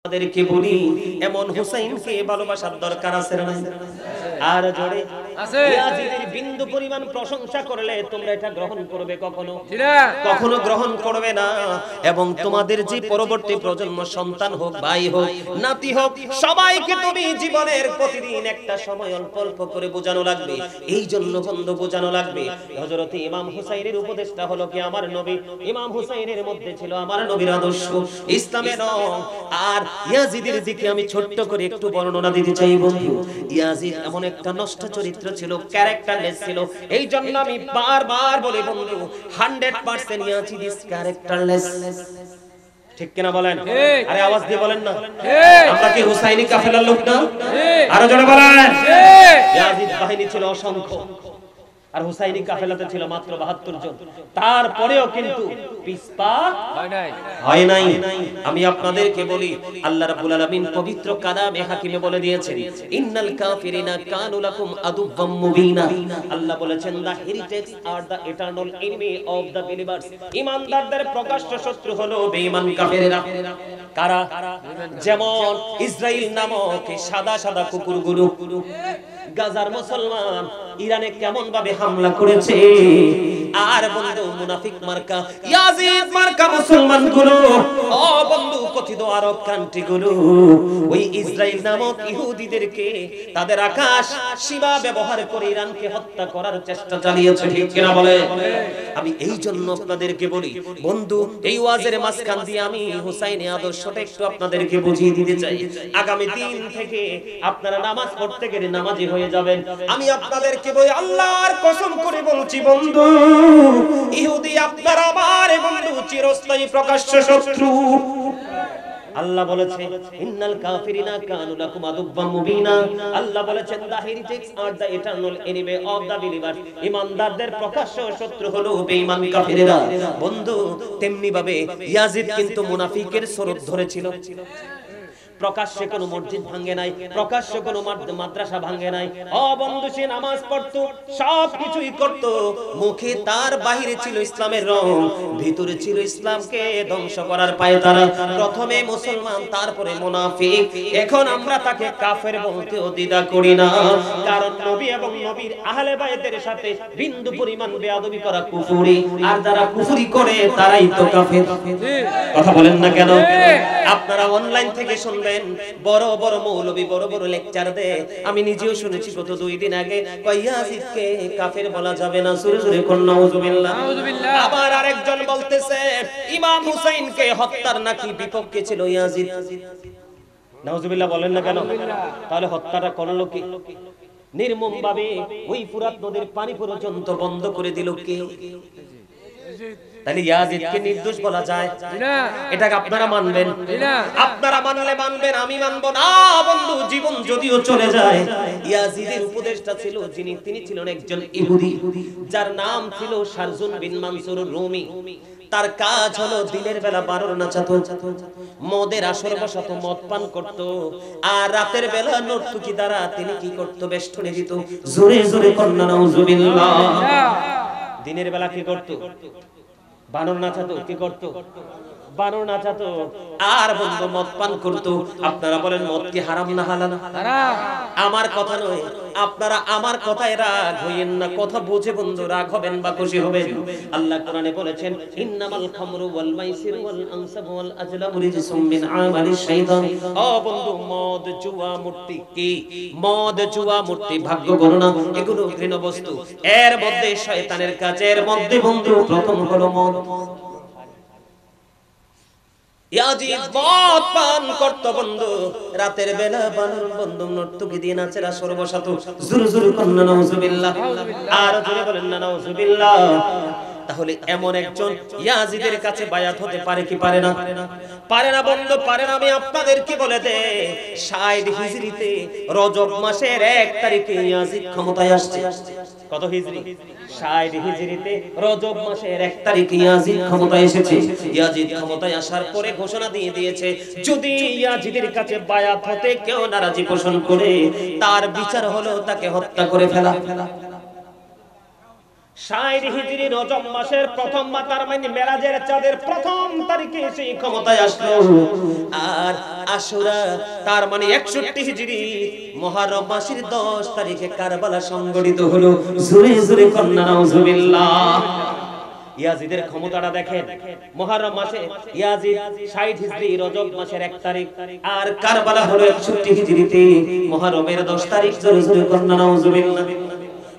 আমাদেরকে বলি এমন হুসাইনকে ভালোবাসার দরকার আছে না? আর জোরে আছে। ইয়াজিদের বিন্দু পরিমাণ প্রশংসা করলে তোমরা এটা গ্রহণ করবে কখনো? কখনো গ্রহণ করবে না। এবং তোমাদের যে পরবর্তী প্রজন্ম সন্তান হোক, ভাই হোক, নাতি হোক, সবাইকে তুমি জীবনের প্রতিদিন একটা সময় অল্প অল্প করে বোঝানো লাগবে। এই জন্য বন্ধু বোঝানো লাগবে। হযরত ইমাম হুসাইনের উপদেশটা হলো কি আমার নবী, ইমাম হুসাইনের মধ্যে ছিল আমার নবীর আদর্শ, ইসলামের রং। আর ইয়াজিদের দিকে আমি ছোট্ট করে একটু বর্ণনা দিতে চাই বন্ধু। ইয়াজিদ এমন একটা নষ্ট চরিত্র ছিল, ক্যারেক্টারলেস ছিল। এই জন্য আমি বারবার বলি বন্ধু, 100% ইয়াজিদ ইজ ক্যারেক্টারলেস। ঠিক কিনা বলেন? আরে আওয়াজ দিয়ে বলেন না। আমরা কি হুসাইনি কাফেলার লোক না? আরো জোরে বলেন। ইয়াজিদ বাহিনী ছিল অসংখ্য, আর হুসাইনি কাফেলাতে ছিল মাত্র 72 জন। তারপরেও কিন্তু পিছপা হয় নাই। আমি আপনাদেরকে বলি, আল্লাহ রাব্বুল আলামিন পবিত্র কালামে হাকিমে বলে দিয়েছেন, ইন্নাল কাফিরিনা কানু লাকুম আদুওয়াম মুবিনা। আল্লাহ বলেছেন, দা হেরিটেজ আর the eternal enemy of the believers. ঈমানদারদের প্রকাশ্য শত্রু হলো বেঈমান কাফেররা। কারা? যেমন ইসরাইল নামক সাদা সাদা কুকুরগুলো। গাজার মুসলমান ইরানে কেমন ভাবে হামলা করেছে। আর বন্ধু মুনাফিক মার্কা ইয়াজিদ মার্কা মুসলমানগুলো, ও বন্ধু কথিত আরব কান্ট্রিগুলো ওই ইসরাইল নামক ইহুদিদেরকে তাদের আকাশ সীমা ব্যবহার করে ইরানকে হত্যা করার চেষ্টা চালিয়েছে। ঠিক কিনা বলে? আমি এই জন্য আপনাদেরকে বলি বন্ধু, এই ওয়াজের মাঝখান দিয়ে আমি হুসাইনি আদর্শটা একটু আপনাদেরকে বুঝিয়ে দিতে চাই। আগামী দিন থেকে আপনারা নামাজ পড়তে গেলে নামাজি হয়ে যাবেন। আমি আপনাদেরকে বলি, আল্লাহর কসম করে বলছি বন্ধু, ইহুদি আপনার আমার বন্ধু চিরস্থায়ী প্রকাশ্য শত্রু। আল্লাহ বলেছে, ইন্নাল কাফিরিনা কানু লাকুম আদুওয়াম মুবিনা। আল্লাহ বলেছেন, দা হেরিটেক্স আর the eternal enemy of the believers. ঈমানদারদের প্রকাশ্য শত্রু হলো বেঈমান কাফেররা। বন্ধু তেমনি ভাবে ইয়াজিদ কিন্তু মুনাফিকের স্বরূপ ধরেছিল। প্রকাশ্যে কোনো মসজিদ ভাঙে নাই, প্রকাশ্যে কোনো মাদ্রাসা ভাঙে নাই। ও বন্ধু সে নামাজ পড়তো, সব কিছুই করত, মুখে তার বাহিরে ছিল ইসলামের রং, ভিতরে ছিল ইসলামকে ধ্বংস করার পায়তারা। প্রথমে মুসলমান, তারপরে মুনাফিক। এখন আমরা তাকে কাফের বলতেও দ্বিধা করি না, কারণ নবী এবং নবীর আহলে বাইতের সাথে বিন্দু পরিমাণ বেয়াদবি করা কুফরি, আর যারা কুফরি করে তারাই তো কাফের। কথা বলেন না কেন? আপনারা অনলাইন থেকে শুনবেন, বড় বড় মৌলবী বড় বড় লেকচার দেয়। আমি নিজেও শুনেছি গত 2 দিন আগে, ইয়াজিদকে কাফের বলা যাবে না, সুরে সুরে কোন নাউজুবিল্লাহ। আবার আরেকজন বলতেছে ইমাম হুসাইনকে হত্যার নাকি বিপক্ষে ছিল ইয়াজিদ। নাউজুবিল্লাহ বলেন না কেন? তাহলে হত্যাটা করলো কি? নির্মম ভাবে ওই ফুরাত নদীর পানি পর্যন্ত বন্ধ করে দিল কে? তাহলে ইয়াজিদকে নির্দোষ বলা যায় না? এটাকে আপনারা মানবেন? আপনারা মানলে মানবেন, আমি মানবো না বন্ধু। জীবন যদিও চলে যায়, ইয়াজিদের উপদেশটা ছিল তিনি ছিলেন একজন ইহুদি, যার নাম ছিল শারজুন বিন মানসুর রুমি। তার কাজ হলো দিনের বেলা বারর নাচাতো, মদের আসর বসাতো, মদ পান করত, আর রাতের বেলা নর্তকী দ্বারা তিনি কি করত? বেষ্টনী দিত। জোরে জোরে কন্না নাউজুবিল্লাহ। দিনের বেলা কি করত? বানর নাচাতো। কি করত? বানর নাচাতো। আর বন্ধু মদ পান করতো। আপনারা বলেন মদ কি হারাম না হালাল? আমার কথা নয়, আপনারা আমার কথায় রাগ হইেন না। কথা বুঝে বন্ধু রাগ হবেন বা খুশি হবেন। আল্লাহ কোরআনে বলেছেন, ইন্নামাল খামরু ওয়াল মাইসির ওয়াল আনসাবু ওয়াল আজলামু রিজসুম মিন আমালিশ শাইতান। ও বন্ধু মদ, জুয়া, মূর্তি, কি মদ, জুয়া, মূর্তি, ভাগ্য গণনা, এগুলো ঘৃণ্য বস্তু। এর মধ্যে শয়তানের কাজের মধ্যে বন্ধু প্রথম হলো মদ। ইয়াজিদ মদ পান করত বন্ধু, রাতের বেলা বানর বন্ধু নর্তকী দিয়ে নাচেরা সর্বশত। জোরে জোরে কন্না নাউজুবিল্লাহ। আর জোরে বলেন না নাউজুবিল্লাহ। তাহলে এমন একজন ইয়াজিদের কাছে বায়াত হতে পারে কি পারে না? পারে না বন্ধু, পারে না। আমি আপনাদেরকে বলে দে, 60 হিজরিতে রজব মাসের 1 তারিখে ইয়াজিদ ক্ষমতায় আসছে। কত হিজরি? 60 হিজরিতে রজব মাসের 1 তারিখে ইয়াজিদ ক্ষমতায় এসেছে। ইয়াজিদ ক্ষমতায় আসার পরে ঘোষণা দিয়ে দিয়েছে, যদি ইয়াজিদের কাছে বায়াত হতে কেউ নারাজি পোষণ করে, তার বিচার হলো তাকে হত্যা করে ফেলা। 60 হিজরি রজব মাসের প্রথম তার মানে মেরাজের চাঁদের প্রথম তারিখে সেই ক্ষমতায় আসলো। আর আশুরা তার মানে 61 হিজরি মুহররম মাসের 10 তারিখে কারবালা সংগঠিত হলো। জোরে জোরে কন্যা নাউজুবিল্লাহ। ইয়াজিদের ক্ষমতাটা দেখেন, মুহররম মাসে ইয়াজিদ 60 হিজরি রজব মাসের 1 তারিখ, আর কারবালা হলো 61 হিজরিতে মুহররমের 10 তারিখ। জোরে জোরে কন্যা নাউজুবিল্লাহ।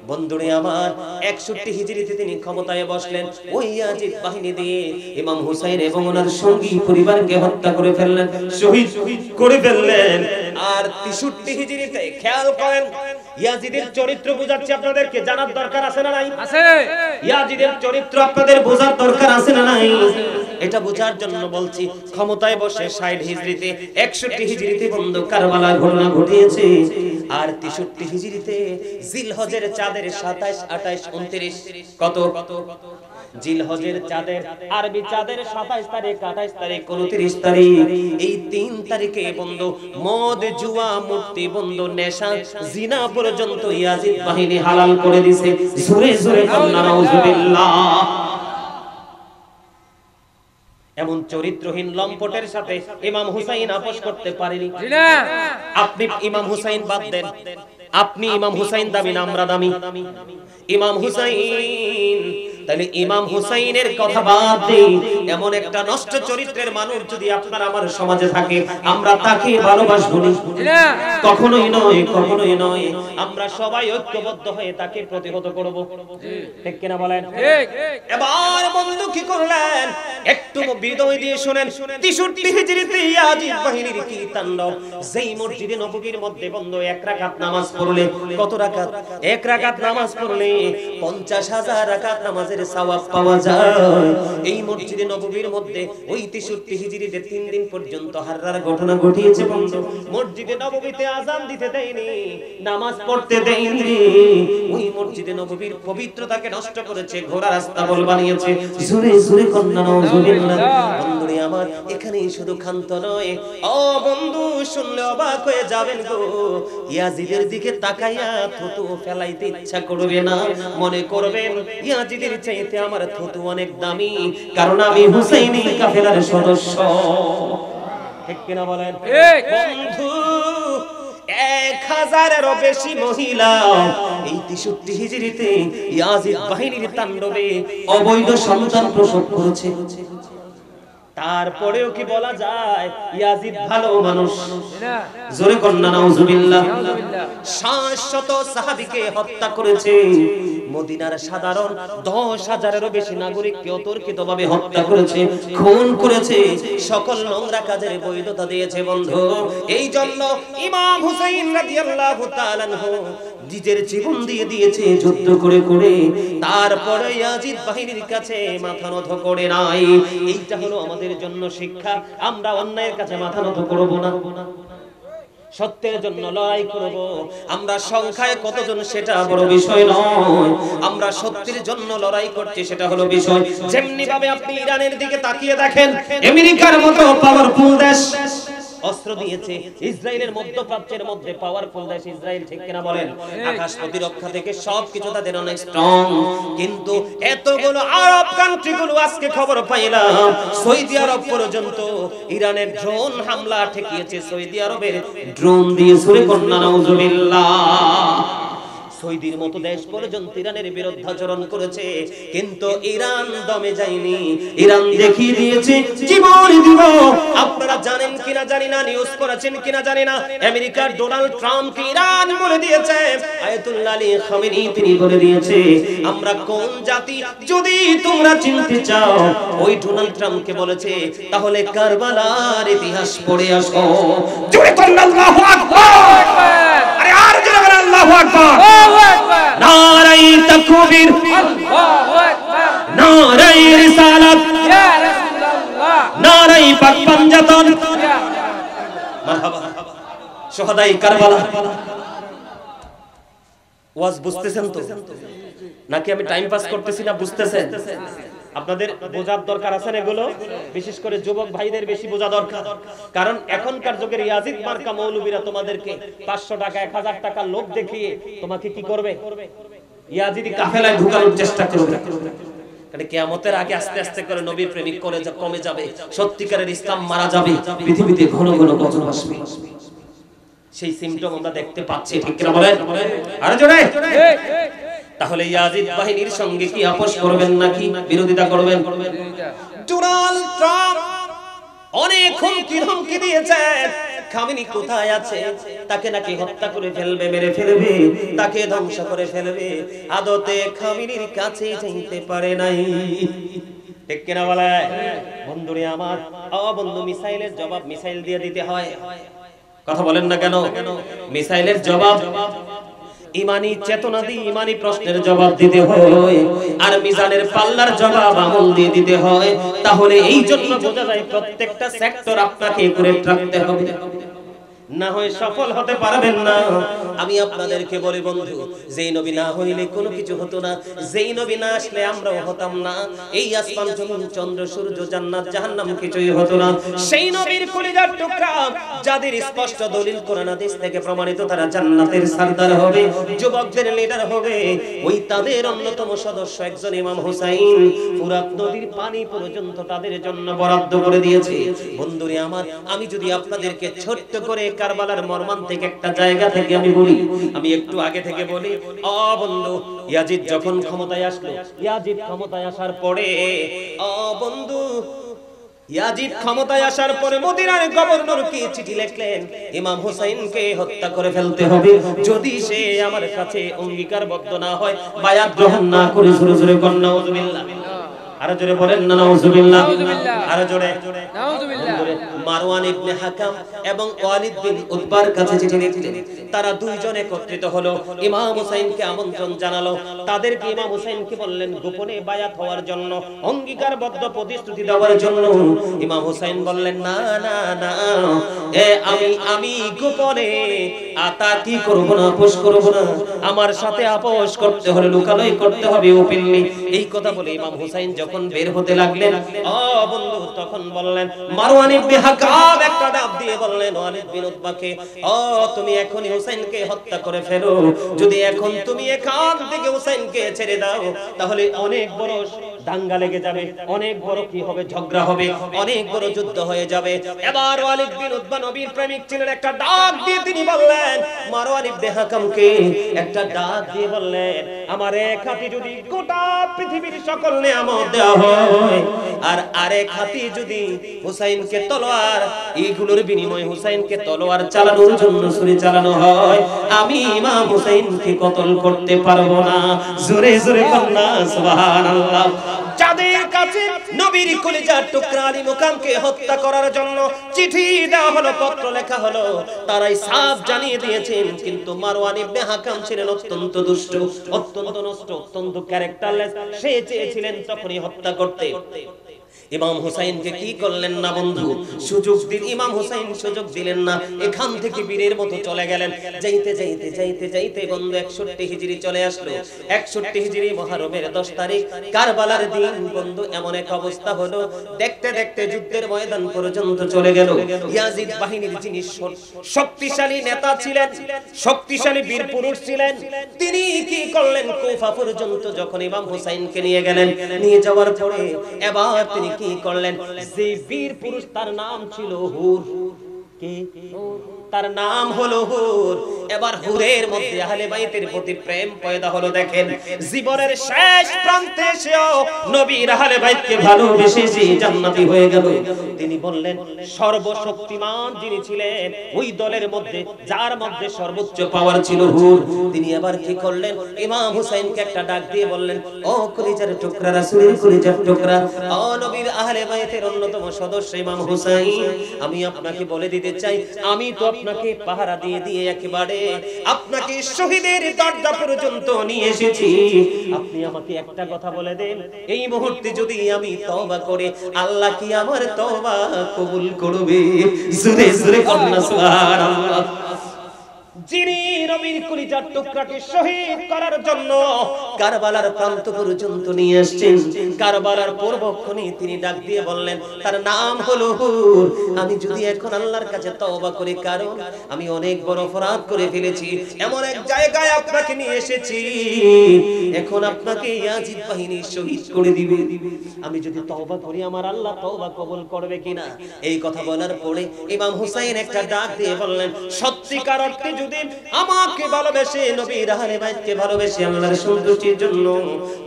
বন্ধুরে আমার 61 হিজরিতে তিনি ক্ষমতায় বসলেন। ওই ইয়াজিদ বাহিনী দিয়ে ইমাম হুসাইন এবং ওনার সঙ্গী পরিবারকে হত্যা করে ফেললেন, শহীদ করে ফেললেন। আর 63 হিজরিতে খেয়াল করেন, ইয়াজিদের চরিত্র বোঝাচ্ছি, আপনাদেরকে জানার দরকার আছে না নাই? আছে। ইয়াজিদের চরিত্র আপনাদের বোঝার দরকার আছে না নাই? এটা বোঝার জন্য বলছি, ক্ষমতায় বসে 60 হিজরিতে 61 হিজরিতে বন্ধু কারবালার ঘটনা ঘটিয়েছে। আর 63 হিজরিতে জিলহজের চাঁদের 27, 28, 29 কত জিলহজের চাঁদের আরবি চাঁদের 27 তারিখ, 28 তারিখ, 29 তারিখ, এই 3 তারিখে বন্ধু মদ, জুয়া, মূর্তি বন্ধু, নেশা, জিনা পর্যন্ত ইয়াজিদ বাহিনী হালাল করে দিয়েছে। জোরে জোরে কন্যা নাউজুবিল্লাহ। এমন চরিত্রহীন লম্পটের সাথে ইমাম হুসাইন আপোষ করতে পারেনি। আপনি ইমাম হুসাইন বাদ দেন, আপনি ইমাম হুসাইন দামি না আমরা দামি? ইমাম হুসাইন, তাহলে ইমাম হুসাইনের কথা বাদ দেই। এমন একটা নষ্ট চরিত্রের মানুষ যদি আপনার আমার সমাজে থাকে, আমরা তাকে ভালোবাসবো না? কখনোই নয়, কখনোই নয়। আমরা সবাই ঐক্যবদ্ধ হয়ে তাকে প্রতিহত করব, ঠিক কিনা বলেন? এবার বন্ধু কি করলেন একটু হৃদয় দিয়ে শুনেন। 63 হিজরিতে ইয়াজিদ বাহিনীর কি তাণ্ডব! যেই মসজিদে নববীর মধ্যে বন্ধু 1 রাকাত নামাজ পড়লে, কত রাকাত? 1 রাকাত নামাজ পড়লে 50,000 রাকাত নামাজের সওয়াব পাওয়া যায়। এই মসজিদে নববীর মধ্যে ওই 63 হিজরিতে 3 দিন পর্যন্ত হাররার ঘটনা ঘটিয়েছে বন্ধু। মসজিদে নববীতে আযান দিতে দেয়নি, নামাজ পড়তে দেয়নি। ওই মসজিদে নববীর পবিত্রতাকে নষ্ট করেছে, ঘোড়া রাস্তা বল বানিয়েছে। জোরে জোরে কন্যা নাউজুবিল্লাহ। বন্ধুরে আমার, এখানেই শুধু ক্ষান্ত নয়, ও বন্ধু শুনলে অবাক হয়ে যাবেন গো। ইয়াজিদের দিকে তাকাইয়া থুতু ফেলাইতে ইচ্ছা করবে না, মনে করবেন ইয়াজিদের চাইতে আমার থুতু অনেক দামি, কারণ আমি হুসাইনি কাফেলার সদস্য, ঠিক কিনা বলেন? বন্ধু 1000-এরও বেশি মহিলা এই 63 হিজরিতে ইয়াজিদ বাহিনীর তাণ্ডবে অবৈধ সন্তান প্রসব করেছে। তারপরেও কি বলা যায় ইয়াজিদ ভালো মানুষ? জোরে কন্যা নাউজুবিল্লাহ। 700 সাহাবীকে হত্যা করেছে। মদিনার সাধারণ 10,000-এরও বেশি নাগরিককে অতর্কিতভাবে হত্যা করেছে, খুন করেছে, সকল নোংরা কাজের বৈধতা দিয়েছে বন্ধু। এই জন্য ইমাম হুসাইন রাদিয়াল্লাহু তাআলা আনহু নিজের জীবন দিয়ে দিয়েছে যুদ্ধ করে করে। তারপরে ইয়াজিদ বাহিনীর কাছে মাথা নত করে নাই। এইটা হলো আমাদের জন্য শিক্ষা। আমরা অন্যায়ের কাছে মাথা নত করব না, সত্যের জন্য লড়াই করব। আমরা সংখ্যায় কতজন সেটা বড় বিষয় নয়, আমরা সত্যের জন্য লড়াই করছি সেটা হলো বিষয়। যেমনি ভাবে আপনি ইরানের দিকে তাকিয়ে দেখেন, আমেরিকার মতো পাওয়ারফুল দেশ অস্ত্র দিয়েছে, ইসরায়েলের মধ্যপ্রাচ্যের মধ্যে পাওয়ারফুল দেশ ইসরায়েল, ঠিক কিনা বলেন? আকাশ প্রতিরক্ষা থেকে সবকিছু তাদের অনেক স্ট্রং। কিন্তু এতগুলো আরব কান্ট্রিগুলো আজকে খবর পাইলাম সৌদি আরব পর্যন্ত ইরানের ড্রোন হামলা ঠেকিয়েছে। সৌদি আরবের ড্রোন দিয়ে সূরা কন্যা নাউজুবিল্লাহ। সৌদির মতো দেশ পর্যন্ত ইরানের বিরুদ্ধাচরণ করেছে, কিন্তু ইরান দমে যায়নি। ইরান দেখিয়ে দিয়েছে জীবন দিব। আপনারা জানেন কিনা জানি না, নিউজ করেছেন কিনা জানি না, আমেরিকার ডোনাল্ড ট্রাম্প কে ইরান বলে দিয়েছে। আয়াতুল্লাহ আলী খামেনি তিনি বলে দিয়েছে আমরা কোন জাতি, যদি তোমরা চিনতে চাও ওই ডোনাল্ড ট্রাম্পকে বলেছে, তাহলে কারবালার ইতিহাস পড়ে আসো। জোরে করুন আল্লাহু আকবার। আরে আর জোরে বলেন আল্লাহু আকবার। নারাই তাকবীর, আল্লাহু আকবার। নারাই রিসালাত, ইয়া রাসূলুল্লাহ। নারাই পাক পাঞ্জাতন, ইয়া মারহাবা। শহদাই কারবালা। ওয়াজ বুঝতেছেন তো নাকি আমি টাইম পাস করতেছি না? বুঝতেছেন? আপনাদের বোঝার দরকার আছে না এগুলো, বিশেষ করে যুবক ভাইদের বেশি বোঝা দরকার। কারণ এখনকার যুগের ইয়াজিদ মার্কা মৌলবীরা তোমাদেরকে 500 টাকা 1000 টাকা লোক দেখিয়ে তোমাকে কি করবে? ইয়াজিদি কাফেলায় ঢোকানোর চেষ্টা করবে, কারণ কিয়ামতের আগে আস্তে আস্তে করে নবীর প্রেমিক কমে যাবে, সত্যিকারের ইসলাম মারা যাবে, পৃথিবীতে ঘন ঘন গজব আসবে। সেই সিমটম আমরা দেখতে পাচ্ছি, ঠিক কিনা বলেন? আরে জোরে। তাহলে ইয়াজিদ বাহিনীর সঙ্গে কি আপোষ করবেন নাকি বিরোধিতা করবেন? ডোনাল্ড ট্রাম্প অনেক হুমকি দিয়েছে, খামেনি কোথায় আছে, তাকে নাকি হত্যা করে ফেলবে, মেরে ফেলবে, তাকে ধ্বংস করে ফেলবে। আদতে খামেনির কাছে যাইতে পারে নাই, ঠিক কিনা বলে? বন্ধুরে আমার, বন্ধু, মিসাইলের জবাব মিসাইল দিয়ে দিতে হয়। কথা বলেন না কেন? মিসাইলের জবাব ইমানি চেতনা দিয়ে ইমানি প্রশ্নের জবাব দিতে হয়, আর মিজানের পাল্লার জবাব আমল দিয়ে দিতে হয়। তাহলে এই জন্য বোঝা যায় প্রত্যেকটা সেক্টর আপনাকে করে রাখতে হবে, না হয় সফল হতে পারবেন না। আমি আপনাদেরকে বলি বন্ধু, যেই নবী না হইলে কোনো কিছু হতো না, যেই নবী না আসলে আমরাও হতাম না। এই আসমান জমিন চন্দ্র সূর্য জান্নাত জাহান্নাম কিছুই হতো না। সেই নবীর কলিজার টুকরা যাদের স্পষ্ট দলিল কোরআন হাদিস থেকে প্রমাণিত, তারা জান্নাতের সরদার হবে, যুবকদের লিডার হবে। ওই তাদের অন্যতম সদস্য একজন ইমাম হুসাইন, ফুরাত নদীর পানি পর্যন্ত তাদের জন্য বরাদ্দ করে দিয়েছে। বন্ধুরে আমার, আমি যদি আপনাদেরকে ছোট্ট করে কারবালার মর্মান্তিক একটা জায়গা থেকে আমি বলি, আমি একটু আগে থেকে বলি, বন্ধু, ইয়াজিদ যখন ক্ষমতায় আসলো, ইয়াজিদ ক্ষমতায় আসার পরে, বন্ধু, ইয়াজিদ ক্ষমতায় আসার পরে মদিনার গভর্নরকে চিঠি লিখলেন, ইমাম হুসাইনকে হত্যা করে ফেলতে হবে, যদি সে আমার কাছে অঙ্গীকারবদ্ধ না হয়, বায়াত গ্রহণ না করে। জোরে জোরে বলেন নাউযুবিল্লাহ, আরো জোরে বলেন না নাউযুবিল্লাহ, আরো জোরে নাউযুবিল্লাহ। মারওয়ান ইবনে হাকাম এবং ওয়ালিদ বিন উতবার কাছে চিঠি লিখলেন। তারা দুইজন একত্রিত হলো, ইমাম হুসাইনকে আমন্ত্রণ জানালো। তাদেরকে ইমাম হুসাইনকে বললেন গোপনে বায়াত হওয়ার জন্য, অঙ্গীকারবদ্ধ প্রতিশ্রুতি দেওয়ার জন্য। ইমাম হুসাইন বললেন, না না না, আমি গোপনে আতা কি করব না, আপোষ করব না, আমার সাথে আপোষ করতে হলে লুকানোই করতে হবে, ওপেনলি। এই কথা বলে ইমাম হুসাইন যখন বের হতে লাগলেন, বন্ধু, তখন বললেন মারওয়ান ইবনে হাকাম একটা ডাব দিয়ে বললেন ওয়ালিদ বিন উতবাকে, তুমি এখনই হুসাইনকে হত্যা করে ফেলো। যদি এখন তুমি এখান থেকে হুসাইনকে ছেড়ে দাও, তাহলে অনেক বড় দাঙ্গা লেগে যাবে, অনেক বড় কি হবে, ঝগড়া হবে, অনেক বড় যুদ্ধ হয়ে যাবে। এবার ওয়ালিদ বিন উতবা নবীর প্রেমিক ছিলেন, একটা ডাক দিয়ে তিনি বললেন মারওয়ান ইবনে হাকামকে, একটা ডাক দিয়ে বললেন, আমার এক হাতে যদি গোটা পৃথিবীর সকল নিয়ামত দেওয়া হয়, আর আরেক হাতে যদি হুসাইনকে তলোয়ার, এইগুলোর বিনিময়ে হুসাইনকে তলোয়ার চালানোর জন্য ছুরি চালানো হয়, আমি ইমাম হুসাইনকে কতল করতে পারবো না। জোরে জোরে কন্যা সুবহানাল্লাহ। যাদের কাছে নবীর কলিজার টুকরা আলী মুকামকে হত্যা করার জন্য চিঠি দেওয়া হলো, পত্র লেখা হলো, তারাই সাফ জানিয়ে দিয়েছেন। কিন্তু মারওয়ান ইবনে হাকাম ছিলেন অত্যন্ত দুষ্ট, অত্যন্ত নষ্ট, অত্যন্ত ক্যারেক্টারলেস। সে চেয়েছিলেন তখনই হত্যা করতে। ইমাম হুসাইনকে কি করলেন না বন্ধু, সুযোগ দিন, ইমাম হুসাইন সুযোগ দিলেন না, এখান থেকে বীরের মতো চলে গেলেন। যাইতে যাইতে যাইতে যাইতে বন্ধু 61 হিজরি চলে আসলো। 61 হিজরি মুহররমের 10 তারিখ কারবালার দিন বন্ধু, এমন এক অবস্থা হলো, দেখতে দেখতে যুদ্ধের ময়দান পর্যন্ত চলে গেল। ইয়াজিদ বাহিনীর যিনি শক্তিশালী নেতা ছিলেন, শক্তিশালী বীর পুরুষ ছিলেন, তিনি কি করলেন, কুফা পর্যন্ত যখন ইমাম হুসাইনকে নিয়ে গেলেন, নিয়ে যাওয়ার পরে এবার তিনি কি করলেন, যে বীর পুরুষ তার নাম ছিল হুর, কে? তার নাম হলো হুর। এবার হুরের মধ্যে আহলে বাইতের প্রতি প্রেম পয়দা হলো। দেখেন, জীবনের শেষ প্রান্তে এসেও নবীর আহলে বাইতকে ভালোবেসে যে জান্নাতি হয়ে গেল। তিনি বললেন সর্বশক্তিমান যিনি ছিলেন ওই দলের মধ্যে, যার মধ্যে সর্বোচ্চ পাওয়ার ছিল হুর, তিনি এবার কি করলেন, ইমাম হুসাইনকে একটা ডাক দিয়ে বললেন, ও কলিজার টুকরা, রাসূলের কলিজার টুকরা, ও নবীর আহলে বাইতের অন্যতম সদস্য ইমাম হুসাইন, আমি আপনাকে বলে দিতে চাই, আমি তো আপনাকে পাহারা দিয়ে দিয়ে একেবারে আপনাকে শহীদের দরজা পর্যন্ত নিয়ে এসেছি। আপনি আমাকে একটা কথা বলে দেন, এই মুহূর্তে যদি আমি তওবা করে, আল্লাহ কি আমার তওবা কবুল করবে? জোরে জোরে কন্যা সুবহানাল্লাহ। যিনি নবীর কলিজার টুকরাকে শহীদ করার জন্য কারবালার প্রান্ত পর্যন্ত নিয়ে আসছেন, কারবালার পূর্বক্ষণে তিনি ডাক দিয়ে বললেন, তার নাম হলো হুর। আমি যদি এখন আল্লাহর কাছে তওবা করি, কারণ আমি অনেক বড় অপরাধ করে ফেলেছি, এমন এক জায়গায় আপনাকে নিয়ে এসেছি, এখন আপনাকে ইয়াজিদ বাহিনী শহীদ করে দিবে, আমি যদি তওবা করি আমার আল্লাহ তওবা কবুল করবে কিনা। এই কথা বলার পরে ইমাম হুসাইন একটা ডাক দিয়ে বললেন, সত্যিকার অর্থে যদি আমাকে ভালোবেসে, নবীর আহলে বাইতকে ভালোবেসে আল্লাহর সন্তুষ্টির জন্য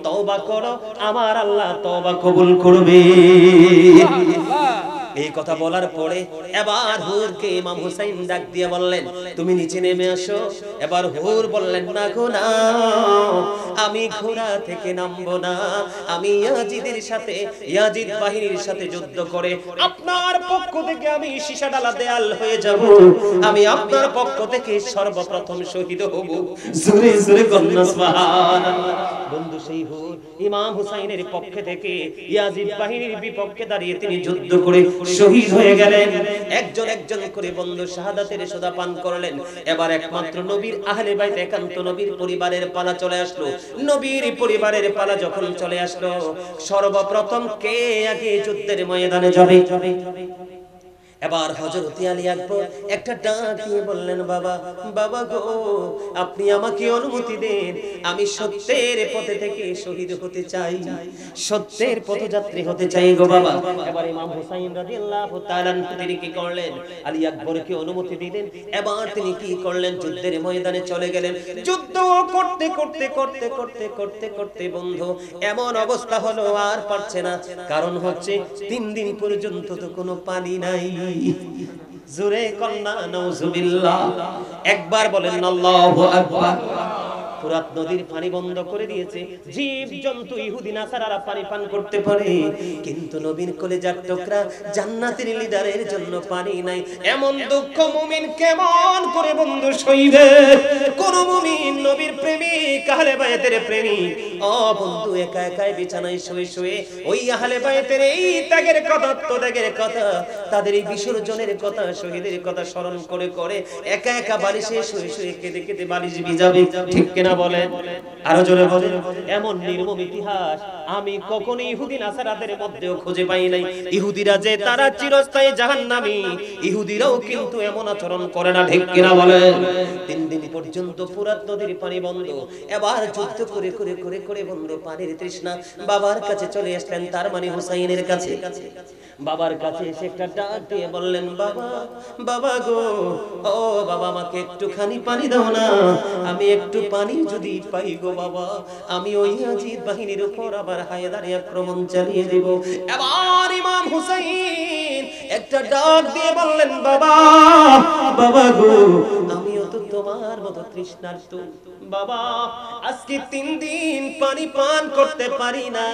তওবা করো, আমার আল্লাহ তওবা কবুল করবে। এই কথা বলার পরে এবার হুরকে ইমাম হুসাইন ডাক দিয়ে বললেন, তুমি নিচে নেমে আসো। এবার হুর বললেন, না গো না, আমি ঘোড়া থেকে নামবো না, আমি ইয়াজিদের সাথে, ইয়াজিদ বাহিনীর সাথে যুদ্ধ করে আপনার পক্ষ থেকে আমি সীসা ডালা দেয়াল হয়ে যাব, আমি আপনার পক্ষ থেকে সর্বপ্রথম শহীদ হব। জোরে জোরে কন্যা সুবহানাল্লাহ। বন্ধু সেই হুর ইমাম হুসাইনের পক্ষে থেকে ইয়াজিদ বাহিনীর বিপক্ষে দাঁড়িয়ে তিনি যুদ্ধ করে শহীদ হয়ে গেলেন। একজন একজন করে বন্ধু শাহাদাতের সোদা পান করলেন। এবার একমাত্র নবীর আহলে বাইত, একান্ত নবীর পরিবারের পালা চলে আসলো। নবীর পরিবারের পালা যখন চলে আসলো, সর্বপ্রথম কে আগে যুদ্ধের ময়দানে যাবে? এবার হযরত আলী আকবর একটা ডাক দিয়ে বললেন, বাবা, বাবা গো, আপনি আমাকে অনুমতি দেন, আমি সত্যের পথে থেকে শহীদ হতে চাই, সত্যের পথযাত্রী হতে চাই গো বাবা। এবার ইমাম হুসাইন রাদিয়াল্লাহু তাআলা তিনি কি করলেন? আলী আকবরকে অনুমতি দিলেন। এবার তিনি কি করলেন? যুদ্ধের ময়দানে চলে গেলেন। যুদ্ধ করতে করতে করতে করতে করতে করতে বন্ধু এমন অবস্থা হলো আর পারছে না, কারণ হচ্ছে 3 দিন পর্যন্ত তো কোনো পানি নাই। জোরে কন্যা নাউজুবিল্লাহ, একবার বলেন আল্লাহু আকবার। ফুরাত নদীর পানি বন্ধ করে দিয়েছে, জীব জন্তু ইহুদি নাসারারা পানি পান করতে পারে, কিন্তু নবীর কলিজার টুকরা জান্নাতের লিডারের জন্য পানি নাই। এমন দুঃখ মুমিন কেমন করে বন্ধু সইবে? কোন মুমিন নবীর প্রেমিক, আহলে বাইতের প্রেমিক, ও বন্ধু একা একাই বিছানায় শুয়ে শুয়ে ওই আহলে বাইতের এই ত্যাগের কথা, ত্যাগের কথা, তাদের এই বিসর্জনের কথা, শহীদের কথা স্মরণ করে করে একা একা বালিশে শুয়ে শুয়ে কেঁদে কেঁদে বালিশ ভিজাবে, ঠিক কিনা বলেন? আরো জোরে বলেন। এমন নির্মম ইতিহাস আমি কখনো ইহুদি নাসারাদের মধ্যেও খুঁজে পাই নাই। ইহুদিরা যে তারা চিরস্থায়ী জাহান্নামী, ইহুদিরাও কিন্তু এমন আচরণ করে না, ঠিক কিনা বলেন? 3 দিন পর্যন্ত ফুরাত নদীর পানি বন্ধ। এবার যুদ্ধ করে করে করে করে বন্ধ, পানির তৃষ্ণা বাবার কাছে চলে আসলেন, তার মানে হুসাইনের কাছে। বাবার কাছে এসে একটা ডাক দিয়ে বললেন, বাবা, বাবা গো, ও বাবা, আমাকে একটুখানি পানি দাও না, আমি একটু পানি যদি পাই গো বাবা, আমি ওই ইয়াজিদ বাহিনীর উপর আবার হায়দারি আক্রমণ চালিয়ে দেব। এবার ইমাম হুসাইন একটা ডাক দিয়ে বললেন, বাবা, বাবা গো, আমিও তো তোমার মতো তৃষ্ণার্ত বাবা, আজকে 3 দিন পানি পান করতে পারি না,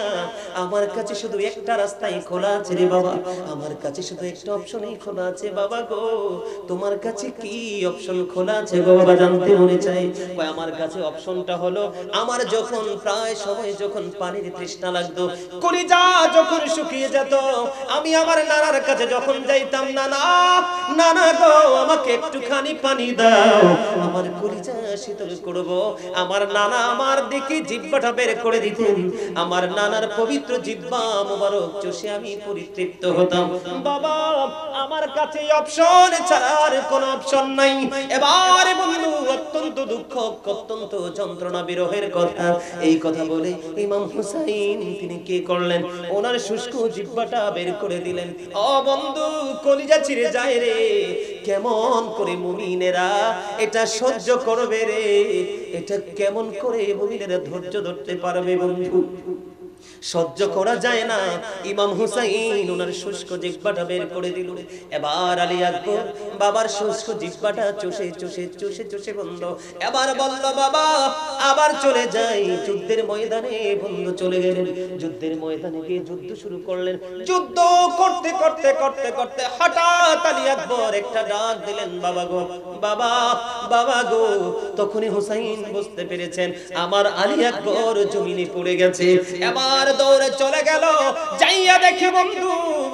আমার কাছে শুধু একটা রাস্তাই খোলা আছে রে বাবা, আমার কাছে শুধু একটা অপশনই খোলা আছে বাবা গো, তোমার কাছে কি অপশন খোলা আছে গো বাবা, জানতে মনে চাই। আমার কাছে অপশনটা হলো, আমার যখন প্রায় সময় যখন পানির তৃষ্ণা লাগতো, কলিজা যখন শুকিয়ে যেত, আমি আমার নানার কাছে যখন যাইতাম, নানা, নানা গো, আমাকে একটুখানি পানি দাও, আমার কলিজা শীতল করব। আমার নানা আমার দিকে জিহ্বাটা বের করে দিতেন, আমার নানার পবিত্র জিহ্বা মোবারক চষে আমি পরিতৃপ্ত হতাম। বাবা, আমার কাছে অপশন ছাড়া আর কোনো অপশন নাই। এবারে বন্ধু অত্যন্ত দুঃখ, অত্যন্ত যন্ত্রণা বিরহের কথা, এই কথা বলে ইমাম হুসাইন তিনি কি করলেন? ওনার শুষ্ক জিহ্বাটা বের করে দিলেন। ও বন্ধু, কলিজা ছিঁড়ে যায় রে, কেমন করে মুমিনেরা এটা সহ্য করবে রে, এটা কেমন করে মুমিনেরা ধৈর্য ধরতে পারবে বন্ধু? সহ্য করা যায় না। ইমাম হুসাইন ওনার শুষ্ক জিহ্বাটা বের করে দিল। এবার আলী আকবর বাবার শুষ্ক জিহ্বাটা চষে চষে চষে চষে বন্ধ, এবার বলল, বাবা আবার চলে যাই। যুদ্ধের ময়দানে বন্ধু চলে গেলেন, যুদ্ধের ময়দানে গিয়ে যুদ্ধ শুরু করলেন। যুদ্ধ করতে করতে করতে করতে হঠাৎ আলী আকবর একটা ডাক দিলেন, বাবা গো বাবা, বাবা গো। তখনই হুসাইন বুঝতে পেরেছেন আমার আলী আকবর জমিনে পড়ে গেছে। এবার দৌড়ে চলে গেল, যাইয়া দেখে বন্ধু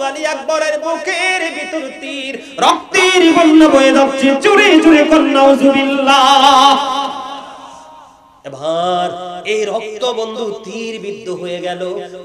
আলী আকবরের বুকের ভিতর তীর, রক্তের বন্যা বয়ে যাচ্ছে। জোরে জোরে কন্যা নাউজুবিল্লাহ। এবার এই রক্ত বন্ধু তীর বিদ্ধ হয়ে গেল।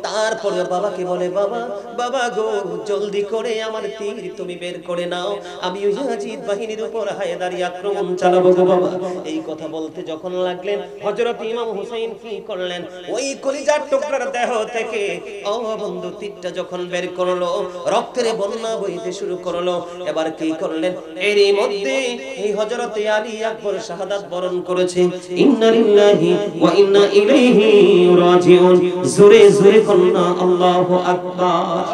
তারপরে বাবাকে বলে, বাবা বাবা গো জলদি করে আমার তীর তুমি বের করে নাও, আমি ওই ইয়াজিদ বাহিনীর উপর হায়দারি আক্রমণ চালাবো গো বাবা। এই কথা বলতে যখন লাগলেন, হযরত ইমাম হুসাইন কি করলেন, ওই কলিজার টুকরার দেহ থেকে ও বন্ধু তীরটা যখন বের করলো, রক্তের বন্যা বইতে শুরু করলো। এবার কি করলেন, এরই মধ্যে এই হযরত আলী আকবর শাহাদাত বরণ করেছে। ইন্না লিল্লাহি ওয়া ইন্না ইলাইহি রাজিউন। জোরে জোরে কন্না আল্লাহু আকবার।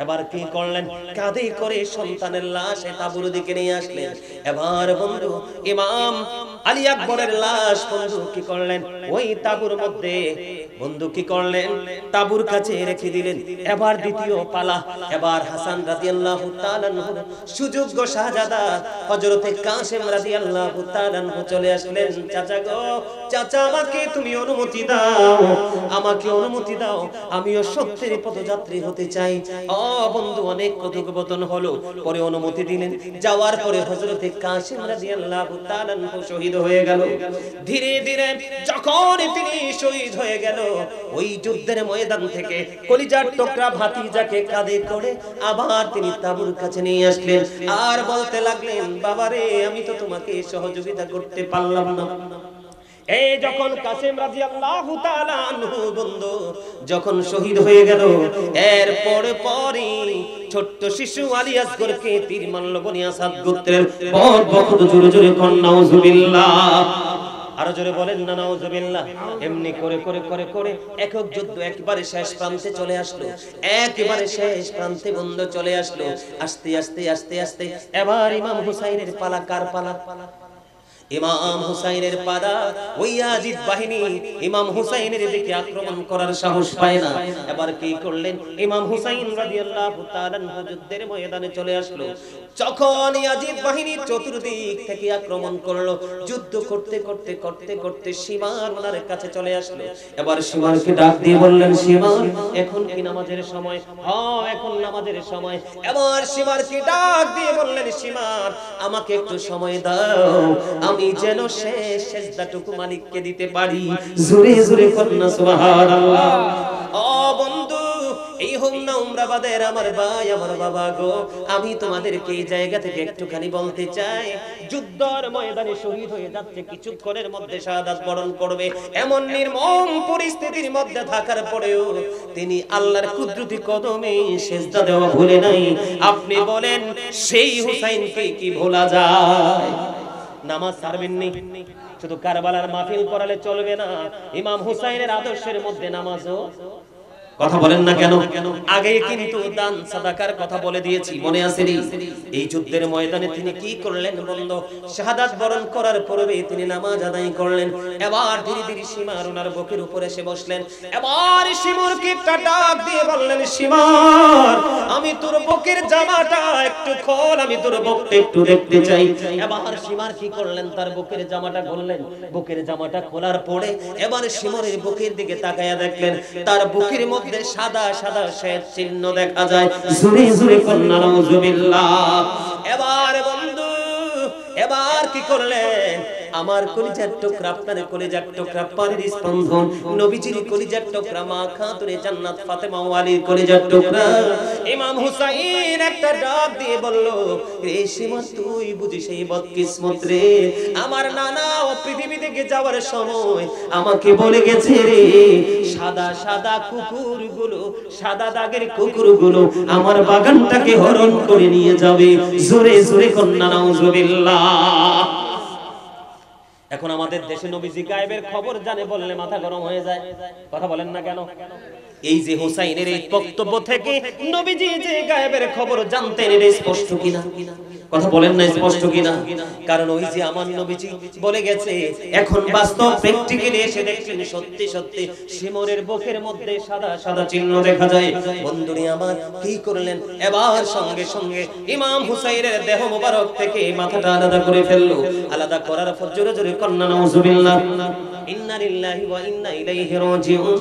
এবার কি করলেন, কাঁধে করে সন্তানের লাশ তাঁবুর দিকে নিয়ে আসলেন। এবার বন্ধু ইমাম আলী আকবরের লাশ বন্ধু কি করলেন, ওই তাঁবুর মধ্যে বন্ধু কি করলেন, তাঁবুর কাছে রেখে দিলেন। এবার দ্বিতীয় পালা, এবার হাসান রাদিয়াল্লাহু তাআলা আনহু সুযোগ্য শাহজাদা হযরতে কাসেম রাদিয়াল্লাহু তাআলা আনহু চলে আসলেন। চাচা গো, চাচা আমাকে তুমি অনুমতি দাও, আমাকে অনুমতি দাও, আমিও সত্যের পথযাত্রী হতে চাই। বন্ধু অনেক কথোপকথন হলো, পরে অনুমতি দিলেন। যাওয়ার পরে হযরতে কাসেম রাদিয়াল্লাহু তাআলা আনহু শহীদ হয়ে গেল। ধীরে ধীরে যখন তিনি শহীদ হয়ে গেল, ওই যুদ্ধের ময়দান থেকে কলিজার টুকরা ভাতিজাকে কাঁধে করে আবার তিনি তাঁবুর কাছে নিয়ে আসলেন। আর বলতে লাগলেন, বাবারে আমি তো তোমাকে সহযোগিতা করতে পারলাম না। এই যখন কাসেম রাদিয়াল্লাহু তাআলা আনহু বন্ধু যখন শহীদ হয়ে গেল, এর পরে পরই ছোট্ট শিশু আলী আসগরকে তীর মারল বনি আসাদ গোত্রের। বহুত জোরে জোরে কোন নাউজুবিল্লাহ। আরো জোরে বলেন না নাউজুবিল্লাহ। এমনি করে করে করে করে একক যুদ্ধ একেবারে শেষ প্রান্তে চলে আসলো, একেবারে শেষ প্রান্তে বন্ধু চলে আসলো। আস্তে আস্তে আস্তে আস্তে এবার ইমাম হুসাইনের পালা। কার পালা? ইমাম হুসাইনের পালা। ওই ইয়াজিদ বাহিনী ইমাম হুসাইনের দিকে আক্রমণ করার সাহস পায় না। এবার কি করলেন, ইমাম হুসাইন রাদিয়াল্লাহু তাআলা যুদ্ধের ময়দানে চলে আসলো। যখন ইয়াজিদ বাহিনী চতুর্দিক থেকে আক্রমণ করলো, যুদ্ধ করতে করতে করতে করতে সীমার ওনার কাছে চলে আসলো। এবার সীমারকে ডাক দিয়ে বললেন, সীমার এখন কি নামাজের সময়? হ্যাঁ এখন নামাজের সময়। এবার সীমারকে ডাক দিয়ে বললেন, সীমার আমাকে একটু সময় দাও, আমি যেন শেষ সেজদাটুকু মালিককে দিতে পারি। জোরে জোরে কন্না সুবহানাল্লাহ। ও বন্ধু, এই হোক না উমরাবাদের আমার ভাই আমার বাবা গো, আমি তোমাদেরকে এই জায়গা থেকে একটুখানি বলতে চাই, যুদ্ধের ময়দানে শহীদ হয়ে যাচ্ছে, কিছুক্ষণের মধ্যে শাহাদাত বরণ করবে, এমন নির্মম পরিস্থিতির মধ্যে থাকার পরেও তিনি আল্লাহর কুদরতি কদমে সেজদা দেওয়া ভুলে নাই। আপনি বলেন সেই হুসাইনকে কি ভোলা যায়? নামাজ ছাড়বেন নি, শুধু কারবালার মাহফিল করালে চলবে না, ইমাম হুসাইনের আদর্শের মধ্যে নামাজও। কথা বলেন না কেন? আগে কিন্তু দান সাদাকার কথা বলে দিয়েছি, মনে আছে নি? এই যুদ্ধের ময়দানে তিনি কি করলেন বন্ধু, শাহাদাত বরণ করার পূর্বে তিনি নামাজ আদায় করলেন। এবার ধীরে ধীরে সীমার ওনার বুকের উপরে এসে বসলেন। এবার সীমারকে একটা ডাক দিয়ে বললেন, সীমার আমি তোর বুকের জামাটা একটু খোল, আমি তোর বুকটা একটু দেখতে চাই। এবার সীমার কি করলেন, তার বুকের জামাটা খুললেন। বুকের জামাটা খোলার পরে এবার সীমারের বুকের দিকে তাকায়া দেখলেন, তার বুকের মধ্যে সাদা সাদা শ্বেত চিহ্ন দেখা যায়। জোরে জোরে কন্না নাউজুবিল্লাহ। এবার বন্ধু এবার কি করলেন, আমার কলিজার টুকরা আপনার কলিজার টুকরা পানির স্পন্দন, নবীজির কলিজার টুকরা মা খাতুনে জান্নাত ফাতেমা ওয়ালির কলিজার টুকরা ইমাম হুসাইন একটা ডাক দিয়ে বলল, রে সীমা তুই বুঝি সেই বদকিসমত রে, আমার নানা ও পৃথিবী থেকে যাওয়ার সময় আমাকে বলে গেছে রে, সাদা সাদা কুকুরগুলো, সাদা দাগের কুকুরগুলো আমার বাগানটাকে হরণ করে নিয়ে যাবে। জোরে জোরে কন্না নাউজুবিল্লাহ। এখন আমাদের দেশে নবীজি গায়েবের খবর জানে বললে মাথা গরম হয়ে যায়। কথা বলেন না কেন? এই যে হুসাইনের এই বক্তব্য থেকে নবীজি যে গায়েবের খবর জানতেন, এটা স্পষ্ট কিনা? কথা বলেন না স্পষ্ট কিনা? কারণ ওই যে আমার নবীজি বলে গেছে, এখন বাস্তব প্র্যাকটিক্যালি এসে দেখছেন সত্যি সত্যি শিমরের বুকের মধ্যে সাদা সাদা চিহ্ন দেখা যায়। বন্ধুরে আমার কি করলেন, এবার সঙ্গে সঙ্গে ইমাম হুসাইনের দেহ মোবারক থেকে মাথাটা আলাদা করে ফেললো। আলাদা করার পর জোরে জোরে কন্না নাউজুবিল্লাহ, ইন্না লিল্লাহি ওয়া ইন্না ইলাইহি রাজিউন।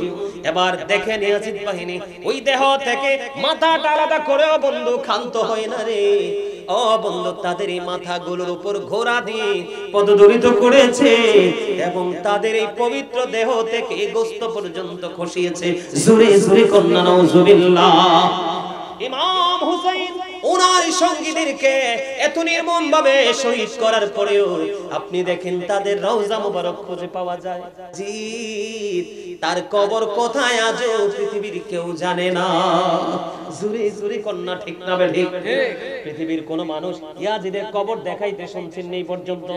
এবার দেখেন ইয়াজিদ বাহিনী ওই দেহ থেকে মাথাটা আলাদা করেও বন্ধু ক্ষান্ত হয় না রে। ও বন্ধু, তাদের এই মাথাগুলোর উপর ঘোড়া দিয়ে পদদলিত করেছে এবং তাদের এই পবিত্র দেহ থেকে গোশত পর্যন্ত খসিয়েছে। জোরে জোরে কন্না নাউজুবিল্লাহ। ইমাম হুসাইন ওনার সঙ্গীদেরকে এত নির্মম ভাবে শহীদ করার পরেও আপনি দেখেন তাদের রওজা মোবারক খুঁজে পাওয়া যায়। জি, তার কবর কোথায় আজও পৃথিবীর কেউ জানে না। জুরে জুরে কন্যা ঠিক না ঠিক? পৃথিবীর কোন মানুষ ইয়াজিদের কবর দেখাইতে শুনছেন নেই পর্যন্ত?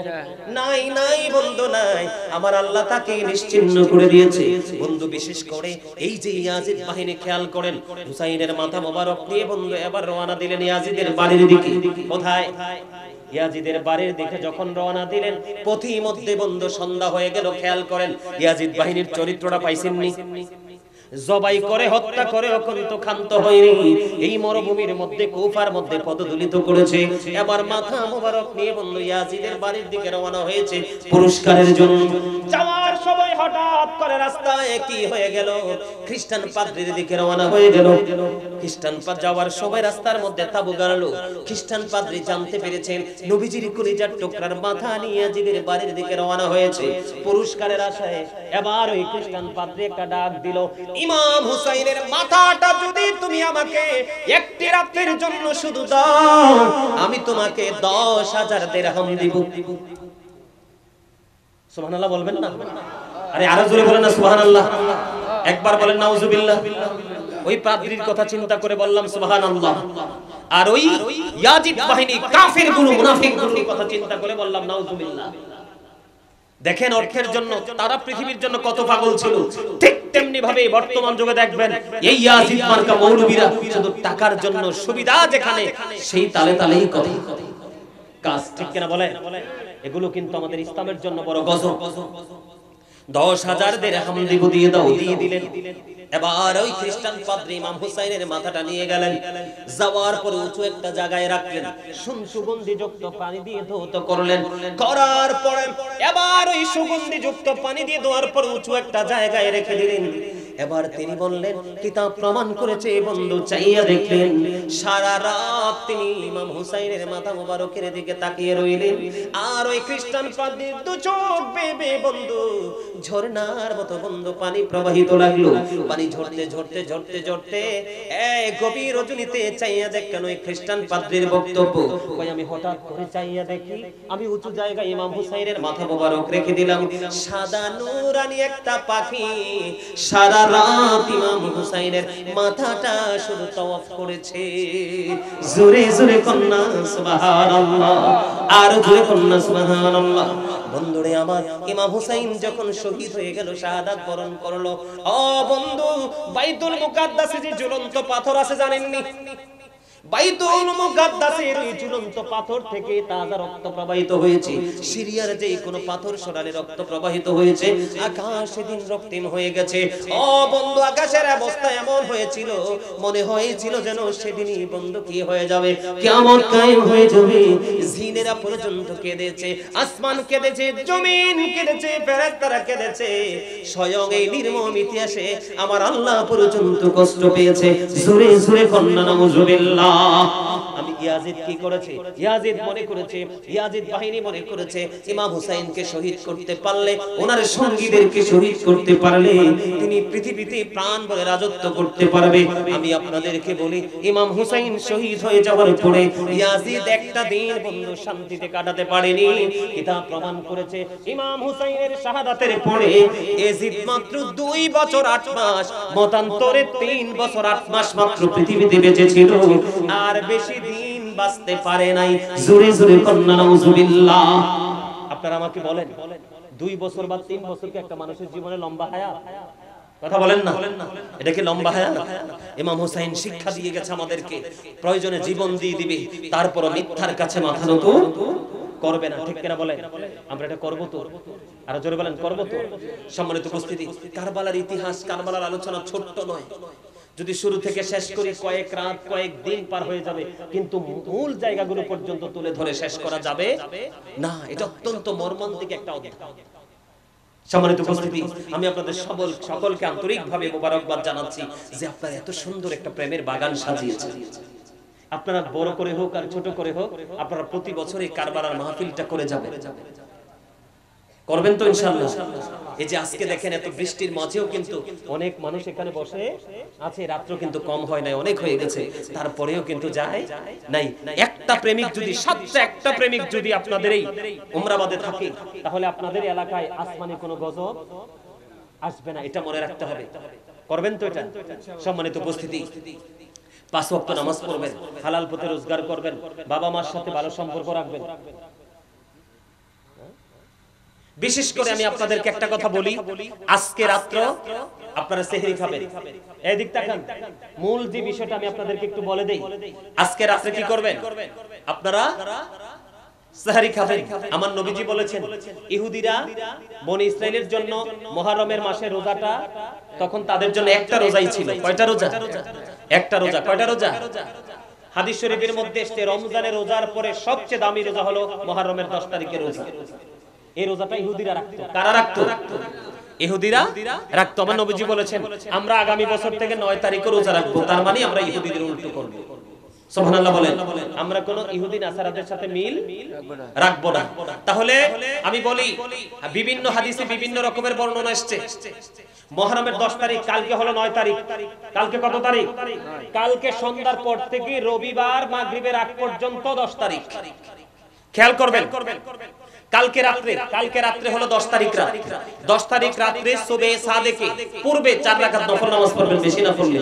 নাই নাই বন্ধু নাই। আমার আল্লাহ তাকে নিশ্চিহ্ন করে দিয়েছে বন্ধু। বিশেষ করে এই যে ইয়াজিদ বাহিনী খেয়াল করেন, হুসাইনের মাথা মোবারক নিয়ে বন্ধু এবার রওনা দিলেন ইয়াজিদের বাড়ির দিকে। কোথায়? ইয়াজিদের বাড়ির দিকে যখন রওনা দিলেন, পথির মধ্যে বন্ধু সন্ধ্যা হয়ে গেল। খেয়াল করেন ইয়াজিদ বাহিনীর চরিত্রটা পাইছেননি? জবাই করে হত্যা করে অকন্ত ক্ষান্ত হয়নি। এই মরুভূমির মধ্যে কুফার মধ্যে পদদলিত করেছে। এবার মাথা মোবারক নিয়ে বন্ধু ইয়াজিদের বাড়ির দিকে রওনা হয়েছে পুরস্কারের জন্য। যাওয়ার সময় হঠাৎ করে রাস্তায় কি হয়ে গেল, খ্রিস্টান পাদ্রীর দিকে রওনা হয়ে গেল। খ্রিস্টান পাদ্রী যাওয়ার সময় রাস্তার মধ্যে তাবু গাড়লো। খ্রিস্টান পাদ্রী জানতে পেরেছেন নবীজির কলিজার টুকরার মাথা নিয়ে ইয়াজিদের বাড়ির দিকে রওনা হয়েছে পুরস্কারের আশায়। এবার ওই খ্রিস্টান পাদ্রী একটা ডাক দিল, ইমাম হুসাইনের মাথাটা যদি তুমি আমাকে একটি রাতের জন্য শুধু দাও, আমি তোমাকে 10,000 দিরহাম দিব। সুবহানাল্লাহ বলবেন না? আরে আরো জোরে বলেন না সুবহানাল্লাহ। একবার বলেন নাউজুবিল্লাহ। ওই পাদ্রীর কথা চিন্তা করে বললাম সুবহানাল্লাহ। আর ওই ইয়াজিদ বাহিনী কাফির গুলো মুনাফিক গুলোর কথা চিন্তা করে বললাম নাউজুবিল্লাহ। দেখেন অর্থের জন্য তারা পৃথিবীর জন্য কত পাগল ছিল। ঠিক তেমনি ভাবে বর্তমান যুগে দেখবেন এই ইয়াজিদ মার্কা মৌলবীরা শুধু টাকার জন্য সুবিধা যেখানে সেই তালে তালেই করে কাজ। ঠিক কিনা বলে? এগুলো কিন্তু আমাদের ইসলামের জন্য বড় গজব। 10,000 দিরহাম দিব, দিয়ে দাও, দিয়ে দিলেন। এবার ওই খ্রিস্টান পাদ্রী ইমাম হুসাইনের মাথাটা নিয়ে গেলেন। যাওয়ার পর উঁচু একটা জায়গায় রাখলেন, সুগন্ধিযুক্ত পানি দিয়ে ধৌত করলেন। করার পরে এবার ওই সুগন্ধিযুক্ত পানি দিয়ে ধোয়ার পর উঁচু একটা জায়গায় রেখে দিলেন। এবার তিনি বললেন, কিতাব প্রমাণ করেছে বন্ধু, চাইয়া দেখলেন সারা রাত তিনি ইমাম হুসাইনের মাথা মোবারকের দিকে তাকিয়ে রইলেন। আর ওই খ্রিস্টান পাদ্রীর দু চোখ বেয়ে বন্ধু ঝর্ণার মতো বন্ধু পানি প্রবাহিত লাগলো। পানি ঝরতে ঝরতে ঝরতে ঝরতে এক গভীর রজনীতে চাইয়া দেখেন ওই খ্রিস্টান পাদ্রীর বক্তব্য। কই আমি হঠাৎ করে চাইয়া দেখি আমি উঁচু জায়গায় ইমাম হুসাইনের মাথা মোবারক রেখে দিলাম। সাদা নূরানি একটা পাখি সারা রাত ইমাম হুসাইনের মাথাটা শুধু তাওয়াফ করেছে। জোরে জোরে কন্না সুবহানাল্লাহ, আর জোরে কন্না সুবহানাল্লাহ। বন্ধুরে আমার, ইমাম হুসাইন যখন শহীদ হয়ে গেল, শাহাদাত বরণ করলো, ও বন্ধু বাইতুল মুকাদ্দাসে যে ঝুলন্ত পাথর আছে জানেননি? বাইতুল মুকাদ্দাসের ওই ঝুলন্ত পাথর থেকে তাজা রক্ত প্রবাহিত হয়েছে। সিরিয়ার যে কোনো পাথর সরালে রক্ত প্রবাহিত হয়েছে। আকাশ সেদিন রক্তিম হয়ে গেছে। ও বন্ধু, আকাশের অবস্থা এমন হয়েছিল, মনে হয়েছিল যেন সেদিনই বন্ধু কি হয়ে যাবে, কিয়ামত কায়েম হয়ে যাবে। জিনেরা পর্যন্ত কেঁদেছে, আসমান কেঁদেছে, জমিন কেঁদেছে, ফেরেশতারা কেঁদেছে। স্বয়ং এই নির্মম ইতিহাসে আমার আল্লাহ পর্যন্ত কষ্ট পেয়েছে। জোরে জোরে কন্না নাউজুবিল্লাহ। আমি ইয়াজিদ কি করেছে? ইয়াজিদ মনে করেছে, ইয়াজিদ বাহিনী মনে করেছে ইমাম হুসাইনকে শহীদ করতে পারলে, ওনার সঙ্গীদেরকে শহীদ করতে পারলে তিনি পৃথিবীতে প্রাণ ভরে রাজত্ব করতে পারবে। আমি আপনাদেরকে বলি, ইমাম হুসাইন শহীদ হয়ে যাওয়ার পরে ইয়াজিদ একটা দিন বন্ধু শান্তিতে কাটাতে পারেনি। কিতাব প্রমাণ করেছে ইমাম হুসাইনের শাহাদাতের পরে ইয়াজিদ মাত্র 2 বছর 8 মাস, মতান্তরে 3 বছর 8 মাস মাত্র পৃথিবীতে বেঁচে ছিল, আর বেশি দিন বাঁচতে পারে নাই। জোরে জোরে কন্না নাউজুবিল্লাহ। আপনারা আমাকে বলেন, 2 বছর বা 3 বছর কি একটা মানুষের জীবনে লম্বা হায়াত? কথা বলেন না, এটা কি লম্বা হায়াত? ইমাম হুসাইন শিক্ষা দিয়ে গেছে আমাদেরকে, প্রয়োজনে জীবন দিয়ে দিবে, তারপরও মিথ্যার কাছে মাথা নত করবে না। ঠিক কিনা বলেন? আমরা এটা করব তো? আর জোরে বলেন, করব তো? সম্মানিত উপস্থিতি, কারবালার ইতিহাস, কারবালার আলোচনা ছোট্ট নয়। যদি শুরু থেকে শেষ করি কয়েক রাত কয়েক দিন পার হয়ে যাবে, কিন্তু মূল জায়গাগুলো পর্যন্ত তুলে ধরে শেষ করা যাবে না। এটা অত্যন্ত মর্মান্তিক একটা অধ্যায়। সম্মানিত উপস্থিতি, আমি আপনাদের সকলকে আন্তরিকভাবে মোবারকবাদ জানাচ্ছি যে আপনারা এত সুন্দর একটা প্রেমের বাগান সাজিয়েছেন। আপনারা বড় করে হোক আর ছোট করে হোক, আপনারা প্রতি বছর এই কারবালার মাহফিলটা করে যাবেন, করবেন তো ইনশাআল্লাহ? এই যে আজকে দেখেন এত বৃষ্টির মাঝেও কিন্তু অনেক মানুষ এখানে বসে আছে, রাত্র কিন্তু কম হয় নাই, অনেক হয়ে গেছে, তারপরেও কিন্তু যায় নাই। একটা প্রেমিক যদি, সাতটা একটা প্রেমিক যদি আপনাদের এই উমরাবাদে থাকে, তাহলে আপনাদের এলাকায় আসমানে কোনো গজব আসবে না, এটা মনে রাখতে হবে। করবেন তো এটা? সম্মানিত উপস্থিতি, 5 ওয়াক্ত নামাজ পড়বেন, হালাল পথে রোজগার করবেন, বাবা মার সাথে ভালো সম্পর্ক রাখবেন। বিশেষ করে আমি আপনাদেরকে একটা কথা বলি, আজকে রাত্র আপনারা সেহরি খাবেন। এই দিক তাকান, মূল যে বিষয়টা আমি আপনাদেরকে একটু বলে দেই। আজকে রাত্রে কি করবেন? আপনারা সেহরি খাবেন। আমার নবীজি বলেছেন, ইহুদিরা বনি ইসরাইলের জন্য মুহররমের মাসে রোজাটা, তখন তাদের জন্য একটা রোজাই ছিল। কয়টা রোজা? একটা রোজা। কয়টা রোজা? হাদিস শরীফের মধ্যে এসেছে রমজানের রোজার পরে সবচেয়ে দামি রোজা হলো মুহররমের 10 তারিখের রোজা। এই রোজাটা ইহুদিরা রাখতো। কারা রাখতো? ইহুদিরা রাখতো। আমার নবীজি বলেছেন, আমরা আগামী বছর থেকে 9 তারিখে রোজা রাখবো, তার মানে আমরা ইহুদিদের উল্টো করব। সুবহানাল্লাহ বলেন। আমরা কোন ইহুদি নাসারাদের সাথে মিল রাখবো না। তাহলে আমি বলি, বিভিন্ন হাদিসে বিভিন্ন রকমের বর্ণনা এসেছে। মুহররমের 10 তারিখ, কালকে হলো 9 তারিখ। কালকে কত তারিখ? কালকে সন্ধ্যার পর থেকে রবিবার মাগরিবের আগ পর্যন্ত 10 তারিখ। খেয়াল করবেন, কালকে রাত্রে হলো 10 তারিখ রাত। 10 তারিখ রাত্রে সুবে সাদেকে পূর্বে 4 রাকাত নফল নামাজ পড়বেন, বেশি না পড়লে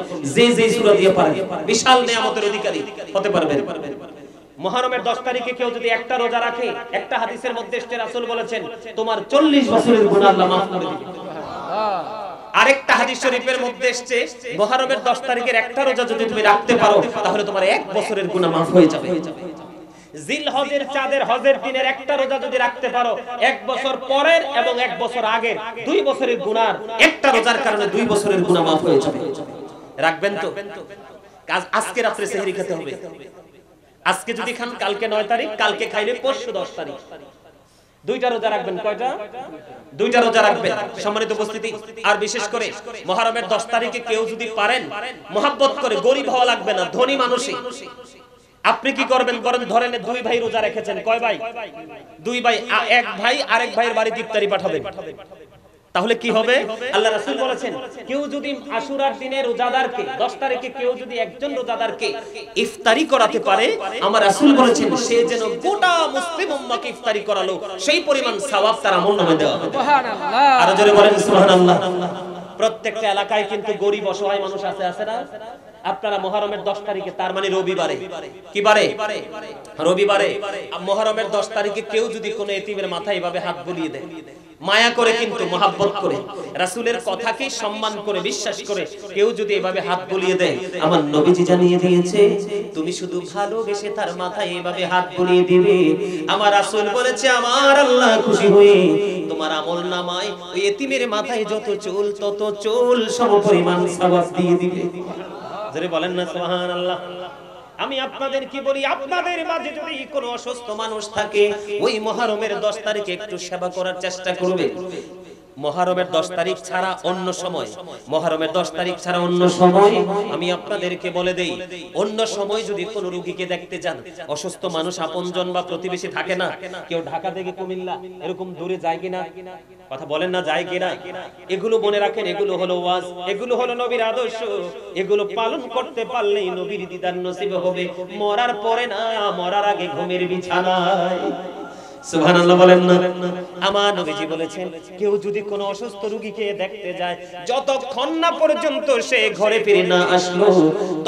যে সূরা দিয়ে পারেন, বিশাল নিয়ামতের অধিকারী হতে পারবেন। মুহররমের 10 তারিখে কেউ যদি একটা রোজা রাখে, একটা হাদিসের মধ্যে এসেছে রাসূল বলেছেন, তোমার 40 বছরের গুনাহ আল্লাহ maaf করে দিবেন। আরেকটা হাদিস শরীফের মধ্যে এসেছে, মুহররমের 10 তারিখের একটা রোজা যদি তুমি রাখতে পারো, তাহলে তোমার 1 বছরের গুনাহ maaf হয়ে যাবে। জিলহজের চাঁদের হজের দিনের একটা রোজা যদি রাখতে পারো, 1 বছর পরের এবং 1 বছর আগের 2 বছরের গুনাহ একটা রোজার কারণে 2 বছরের গুনাহ maaf হয়ে যাবে। রাখবেন তো? আজকে রাতে সেহরি খেতে হবে। আজকে যদি খান কালকে 9 তারিখ, কালকে খাইলে পরশু 10 তারিখ। 2টা রোজা রাখবেন। কয়টা? 2টা রোজা রাখবেন। সম্মানিত উপস্থিতি, আর বিশেষ করে মুহররমের 10 তারিখে কেউ যদি পারেন, মহব্বত করে, গরীব হওয়া লাগবে না, ধনী মানুষই আপনি কি করবেন? বলেন, ধরেন 2 ভাই রোজা রেখেছেন। কয় ভাই? 2 ভাই। এক ভাই আরেক ভাইয়ের বাড়িতে ইফতারি পাঠাবেন। তাহলে কি হবে? আল্লাহ রাসূল বলেছেন, কেউ যদি আশুরার দিনে রোজাদারকে, 10 তারিখে কেউ যদি একজন রোজাদারকে ইফতারি করাতে পারে, আমার রাসূল বলেছেন সে যেন গোটা মুসলিম উম্মাহকে ইফতারি করালো, সেই পরিমাণ সওয়াব তার আমলনামায় দেওয়া হবে। সুবহানাল্লাহ। আর জোরে বলেন সুবহানাল্লাহ। প্রত্যেকটা এলাকায় কিন্তু গরীব অসহায় মানুষ আছে না? আপনারা মুহররমের 10 তারিখে, তার মানে রবিবারে, কি বারে? রবিবারে মুহররমের 10 তারিখে কেউ যদি কোনো এতিমের মাথায় এভাবে হাত বুলিয়ে দেয়, মায়া করে কিন্তু মহব্বত করে, রাসূলের কথাকে সম্মান করে, বিশ্বাস করে কেউ যদি এভাবে হাত বুলিয়ে দেয়, আমার নবীজি জানিয়ে দিয়েছে, তুমি শুধু ভালোবেসে তার মাথায় এভাবে হাত বুলিয়ে দিবে, আমার রাসূল বলেছে আমার আল্লাহ খুশি হয়ে তোমার আমলনামায় ওই এতিমের মাথায় যত চুল তত চুল সমপরিমাণ সওয়াব দিয়ে দিবে। যারা বলেন না সুবহানাল্লাহ। আমি আপনাদের কি বলি, আপনাদের মাঝে যদি কোনো অসুস্থ মানুষ থাকে, ওই মুহররমের 10 তারিখে একটু সেবা করার চেষ্টা করবে। মুহররমের 10 তারিখ ছাড়া অন্য সময়, মুহররমের 10 তারিখ ছাড়া অন্য সময় আমি আপনাদেরকে বলে দেই, অন্য সময় যদি কোনো রোগীকে দেখতে যান, অসুস্থ মানুষ আপনজন বা প্রতিবেশী থাকে না, কেউ ঢাকা থেকে কুমিল্লা এরকম দূরে যায় কিনা? কথা বলেন না, যায় কিনা? এগুলো মনে রাখেন, এগুলো হলো ওয়াজ, এগুলো হলো নবীর আদর্শ, এগুলো পালন করতে পারলেই নবীর দিদার নসিব হবে, মরার পরে না, মরার আগে ঘুমের বিছানায়। সুবহানাল্লাহ বলেন না। আমার নবীজি বলেছেন, কেউ যদি কোনো অসুস্থ রোগীকে দেখতে যায়, যতক্ষণ না পর্যন্ত সে ঘরে ফিরে না আসলো,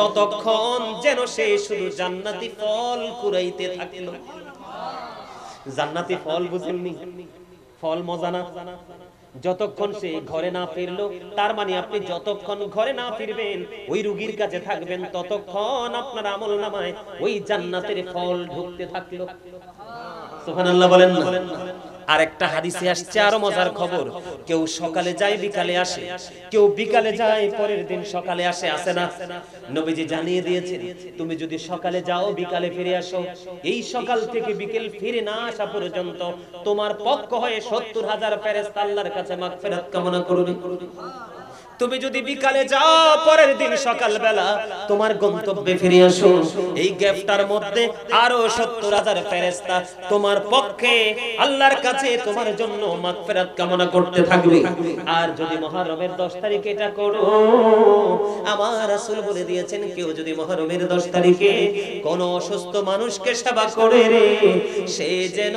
ততক্ষণ যেন সে শুধু জান্নাতি ফল কুড়াইতে থাকলো। জান্নাতি ফল বুঝেননি? ফল মজা না? যতক্ষণ সে ঘরে না ফিরলো, তার মানে আপনি যতক্ষণ ঘরে না ফিরবেন ওই রোগীর কাছে থাকবেন, ততক্ষণ আপনার আমলনামায় ওই জান্নাতের ফল ঢুকতে থাকলো। সুবহানাল্লাহ বলেন না? আর একটা হাদিসে আসছে আরো মজার খবর, কেউ সকালে যায় বিকালে আসে, কেউ বিকালে যায় পরের দিন সকালে আসে, আসে না? নবীজি জানিয়ে দিয়েছেন তুমি যদি সকালে যাও বিকালে ফিরে আসো, এই সকাল থেকে বিকেল ফিরে না আসা পর্যন্ত তোমার পক্ষ হয়ে ৭০,০০০ ফেরেশতা আল্লাহর কাছে মাগফিরাত কামনা করবে। তুমি যদি বিকালে যাও পরের দিন সকালবেলা তোমার গন্তব্যে ফিরে আসো, এই গ্যাপটার মধ্যে আরো ৭০,০০০ ফেরেশতা তোমার পক্ষে আল্লাহর কাছে তোমার জন্য মাগফিরাত কামনা করতে থাকবে। আর যদি মুহররমের 10 তারিখে এটা করো, আমার রাসূল বলে দিয়েছেন কেউ যদি মুহররমের 10 তারিখে কোন অসুস্থ মানুষকে সেবা করে রে, সে যেন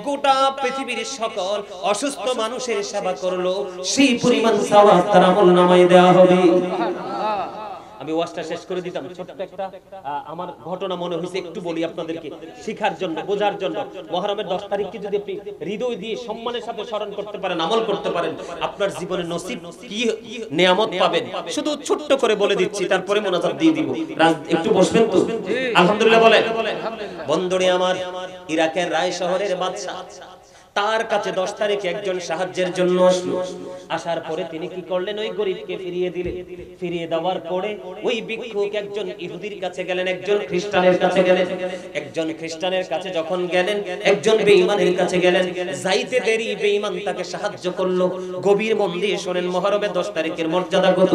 গোটা পৃথিবীর সকল অসুস্থ মানুষের সেবা করলো, সেই পরিমাণ সওয়াব তার আমলনামায় দেওয়া হবে। আমি ওয়াজটা শেষ করে দিতাম, ছোট্ট একটা আমার ঘটনা মনে হয়েছে, একটু বলি আপনাদেরকে শিখার জন্য, বোঝার জন্য। মুহররমের 10 তারিখকে যদি আপনি হৃদয় দিয়ে সম্মানের সাথে স্মরণ করতে পারেন, আমল করতে পারেন, আপনার জীবনে নসিব কি নিয়ামত পাবেন শুধু ছোট্ট করে বলে দিচ্ছি, তারপরে মোনাজাত দিয়ে দিব। একটু বসবেন তো? আলহামদুলিল্লাহ বলেন। বন্ধুরে আমার, ইরাকের রায় শহরের বাদশা, তার কাছে 10 তারিখে একজন সাহায্যের জন্য আসলো। আসার পরে তিনি কি করলেন, ওই গরিবকে ফিরিয়ে দিলেন। ফিরিয়ে দেওয়ার পরে ওই ভিক্ষুক একজন ইহুদির কাছে গেলেন, একজন খ্রিস্টানের কাছে গেলেন। একজন খ্রিস্টানের কাছে যখন গেলেন, একজন বেঈমানের কাছে গেলেন। যাইতে দেরি বেঈমান তাকে সাহায্য করলো। গভীর মন দিয়ে শুনেন মুহররমের 10 তারিখের মর্যাদা কত।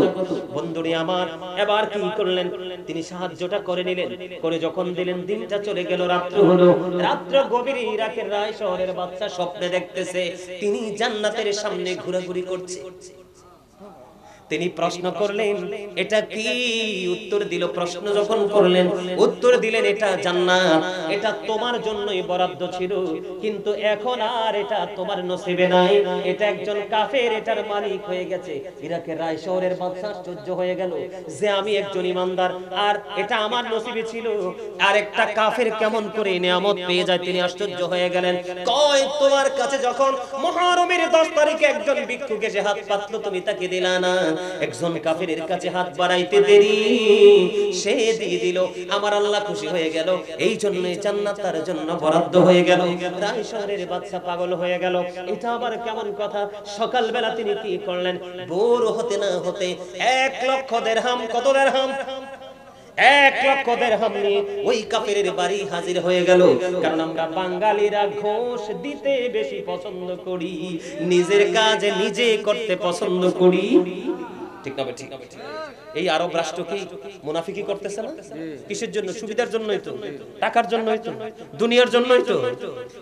বন্ধুরে আমার, এবার কি করলেন, তিনি সাহায্যটা করে নিলেন। করে যখন দিলেন, দিনটা চলে গেল, রাত্র হলো। রাত্র গভীর ইরাকের রায় শহরের বাদশা স্বপ্নে দেখতেছে তিনি জান্নাতের সামনে ঘোরাঘুরি করছে। তিনি প্রশ্ন করলেন এটা কি? উত্তর দিল, প্রশ্ন যখন করলেন উত্তর দিলেন এটা জান্নাত, এটা তোমার জন্যই বরাদ্দ ছিল, কিন্তু এখন আর এটা তোমার নসিবে নাই, এটা একজন কাফের এটার মালিক হয়ে গেছে। ইরাকের রায় শহরের বাদশা আশ্চর্য হয়ে গেল যে আমি একজন ইমানদার আর এটা আমার নসিবে ছিল, আর একটা কাফের কেমন করে নিয়ামত পেয়ে যায়। তিনি আশ্চর্য হয়ে গেলেন। কয় তোমার কাছে যখন মুহররমের 10 তারিখে একজন ভিক্ষুক এসে হাত পাতলো, তুমি তাকে দিলা না, একজন কাফেরের কাছে হাত বাড়াইতে দেরি, সে দিয়ে দিল, আমার আল্লাহ খুশি হয়ে গেল, এই জন্য জান্নাত তার জন্য বরাদ্দ হয়ে গেল। রায় শহরের বাদশা পাগল হয়ে গেল, এটা আবার কেমন কথা। সকালবেলা তিনি কি করলেন, ভোর হতে না হতে 1 লক্ষ দিরহাম, কত দিরহাম? 1 লক্ষ দিরহাম নিয়ে ওই কাফেরের বাড়ি হাজির হয়ে গেল। কারণ আমরা বাঙালিরা ঘোষ দিতে বেশি পছন্দ করি, নিজের কাজ নিজে করতে পছন্দ করি। ঠিক না? ঠিক। এই আরব রাষ্ট্র কি মুনাফিকি করতেছে না? কিসের জন্য? সুবিধার জন্যই তো, টাকার জন্যই তো, দুনিয়ার জন্যই তো।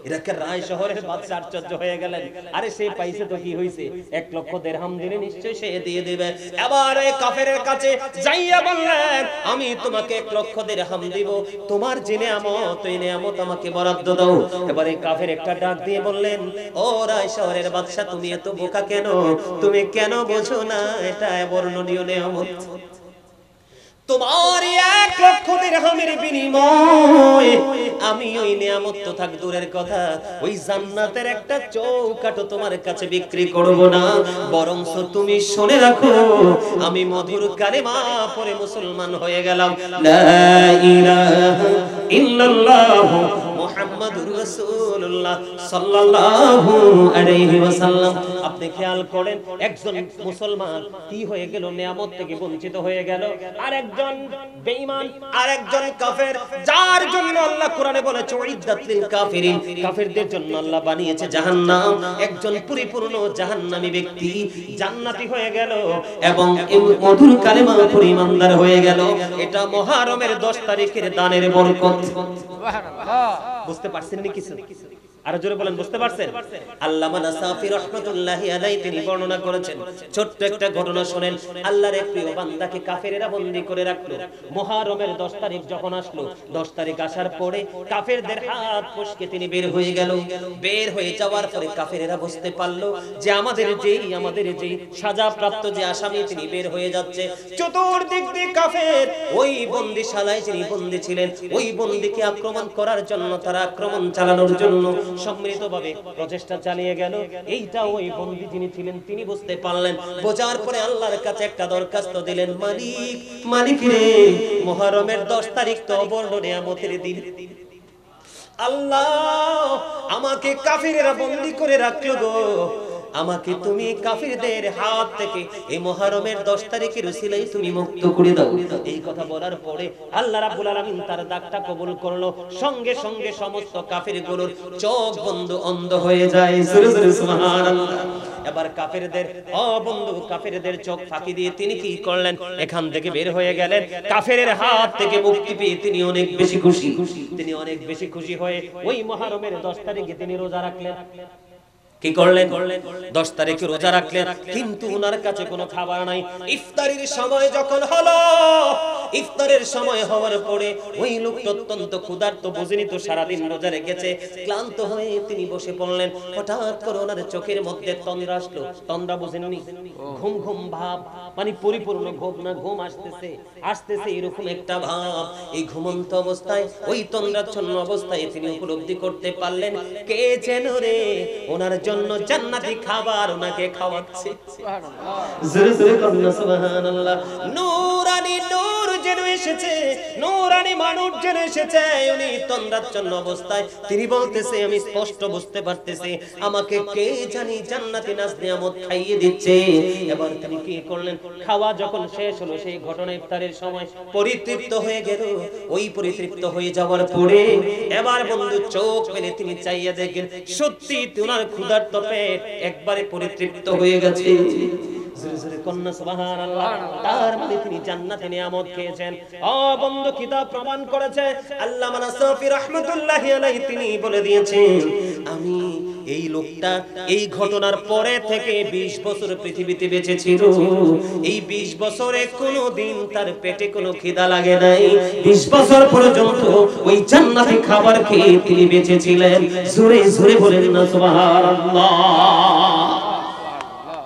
ইরাকের রায় শহরের বাদশা আশ্চর্য হয়ে গেলেন, আরে সে পাইছে তো কি হইছে, 1 লক্ষ দিরহাম দিলে নিশ্চয়ই সে দিয়ে দিবে। এবার এই কাফেরের কাছে যাইয়া বললেন আমি তোমাকে 1 লক্ষ দিরহাম দিব, তোমার যে নিয়ামত ওই নিয়ামত আমাকে বরাদ্দ দাও। এবার এই কাফের একটা ডাক দিয়ে বললেন, ও রায় শহরের বাদশা, তুমি এত বোকা কেন? তুমি কেন বোঝো না এটা বর্ণনীয় নিয়ামত? তোমার 1 লক্ষ দিরহামের বিনিময়ে আমি ওই নিয়ামত তো থাক দূরের কথা, ওই জান্নাতের একটা চৌকাঠও তোমার কাছে বিক্রি করব না, বরং তুমি শুনে রাখো আমি মধুর কালেমা পড়ে মুসলমান হয়ে গেলাম, লা ইলাহা ইল্লাল্লাহ মুহাম্মাদুর রাসূলুল্লাহ সাল্লাল্লাহু আলাইহি ওয়াসাল্লাম। আপনি খেয়াল করেন, একজন মুসলমান কি হয়ে গেল, নিয়ামত থেকে বঞ্চিত হয়ে গেল। আর একজন বেঈমান, আর একজন কাফের, যার জন্য আল্লাহ কোরআনে বলেছে উইদ্দাত লিল কাফিরিন, কাফেরদের জন্য আল্লাহ বানিয়েছে জাহান্নাম, একজন পরিপূর্ণ জাহান্নামী ব্যক্তি জান্নাতি হয়ে গেল এবং মধুর কালেমা পড়ে ইমানদার হয়ে গেল। এটা মুহররমের 10 তারিখের দানের বরকত। সুবহানাল্লাহ। বুঝতে পারছেন নি কিছু? আরো জোরে বলেন, বুঝতে পারছেন? আল্লামা নাসাফি রাহমাতুল্লাহি আলাইহি তিনি বর্ণনা করেছেন, ছোট্ট একটা ঘটনা শুনেন। আল্লাহর এক প্রিয় বান্দাকে কাফেরেরা বন্দী করে রাখলো। মুহররমের 10 তারিখ যখন আসলো, 10 তারিখ আসার পরে কাফেরদের হাত ফসকে তিনি বের হয়ে গেল। বের হয়ে যাওয়ার পরে কাফেরেরা বুঝতে পারলো যে আমাদের যেই সাজাপ্রাপ্ত যে আসামি তিনি বের হয়ে যাচ্ছে। চতুর্দিক দিয়ে কাফের ওই বন্দিশালায় যিনি বন্দী ছিলেন, ওই বন্দীকে আক্রমণ করার জন্য, তারা আক্রমণ চালানোর জন্য সম্মিলিতভাবে প্রচেষ্টা চালিয়ে গেল। এইটা ওই বন্দী যিনি ছিলেন তিনি বুঝতে পারলেন, বোঝার পরে আল্লাহর কাছে একটা দরখাস্ত দিলেন, মালিক, মালিক রে, মুহররমের 10 তারিখ তো অবর্ণ নিয়ামতের দিন, আল্লাহ আমাকে কাফিরেরা বন্দী করে রাখলো গো, আমাকে তুমি কাফিরদের হাত থেকে এই মুহররমের 10 তারিখের উসিলায় তুমি মুক্ত করে দাও। এই কথা বলার পরে আল্লাহ রাব্বুল আলামিন তার ডাকটা কবুল করলো। সঙ্গে সঙ্গে সমস্ত কাফিরগুলোর চোখ বন্ধ, অন্ধ হয়ে যায়। জোরে জোরে সুবহানাল্লাহ। এবার কাফিরদের বন্ধু কাফিরদের চোখ ফাঁকি দিয়ে তিনি কি করলেন, এখান থেকে বের হয়ে গেলেন। কাফিরের হাত থেকে মুক্তি পেয়ে তিনি অনেক বেশি খুশি, তিনি অনেক বেশি খুশি হয়ে ওই মুহররমের 10 তারিখে তিনি রোজা রাখলেন। কি করলেন? 10 তারিখে রোজা রাখলেন, কিন্তু ওনার কাছে কোনো খাবার নাই। ইফতারের সময় যখন হলো, ইফতারের সময় হওয়ার পরে ওই লোকটা অত্যন্ত ক্ষুধার্ত, বুঝিনি তো সারাদিন রোজা রেখেছে, ক্লান্ত হয়ে তিনি বসে পড়লেন। হঠাৎ করে ওনার চোখের মধ্যে তন্দ্রা আসলো। তন্দ্রা বুঝেননি? ঘুম ঘুম ভাব, মানে পরিপূর্ণ ঘুম না, ঘুম আসতেছে আসতেছে এরকম একটা ভাব। এই ঘুমন্ত অবস্থায়, ওই তন্দ্রাচ্ছন্ন অবস্থায় তিনি উপলব্ধি করতে পারলেন, কে যেন রে ওনার জন্য জান্নাতি খাবার ওনাকে খাওয়াচ্ছে। সুবহানাল্লাহ, জোরে জোরে কন্না সুবহানাল্লাহ। নূরানি নূর যেন এসেছে, নূরানি মানুষ যেন এসেছে। উনি তন্দ্রাচ্ছন্ন অবস্থায় তিনি বলতেছে, আমি স্পষ্ট বুঝতে পারতেছি আমাকে কে জানি জান্নাতি নাজ নিয়ামত খাইয়ে দিচ্ছে। এবার তিনি কি করলেন, খাওয়া যখন শেষ হলো, সেই ঘটনা ইফতারের সময় পরিতৃপ্ত হয়ে গেল। ওই পরিতৃপ্ত হয়ে যাওয়ার পরে এবার বন্ধু চোখ মেলে তিনি চাইয়া দেখেন, সত্যি ওনার ক্ষুধার্ত পেট একবারে পরিতৃপ্ত হয়ে গেছে। জোরে জোরে কন্না সুবহানাল্লাহ। তার মানে তিনি জান্নাতের নিয়ামত খেয়েছেন। বন্ধু কিতাব প্রমাণ করেছে, আল্লামা নাসফি রাহমাতুল্লাহি আলাইহি তিনি বলে দিয়েছেন, আমি এই লোকটা এই ঘটনার পরে থেকে 20 বছর পৃথিবীতে বেঁচে ছিল। এই 20 বছরে কোনো দিন তার পেটে কোনো খিদা লাগে নাই। 20 বছর পর্যন্ত ওই জান্নাতি খাবার খেয়ে তিনি বেঁচে ছিলেন। জোরে জোরে বলেন না সুবহানাল্লাহ।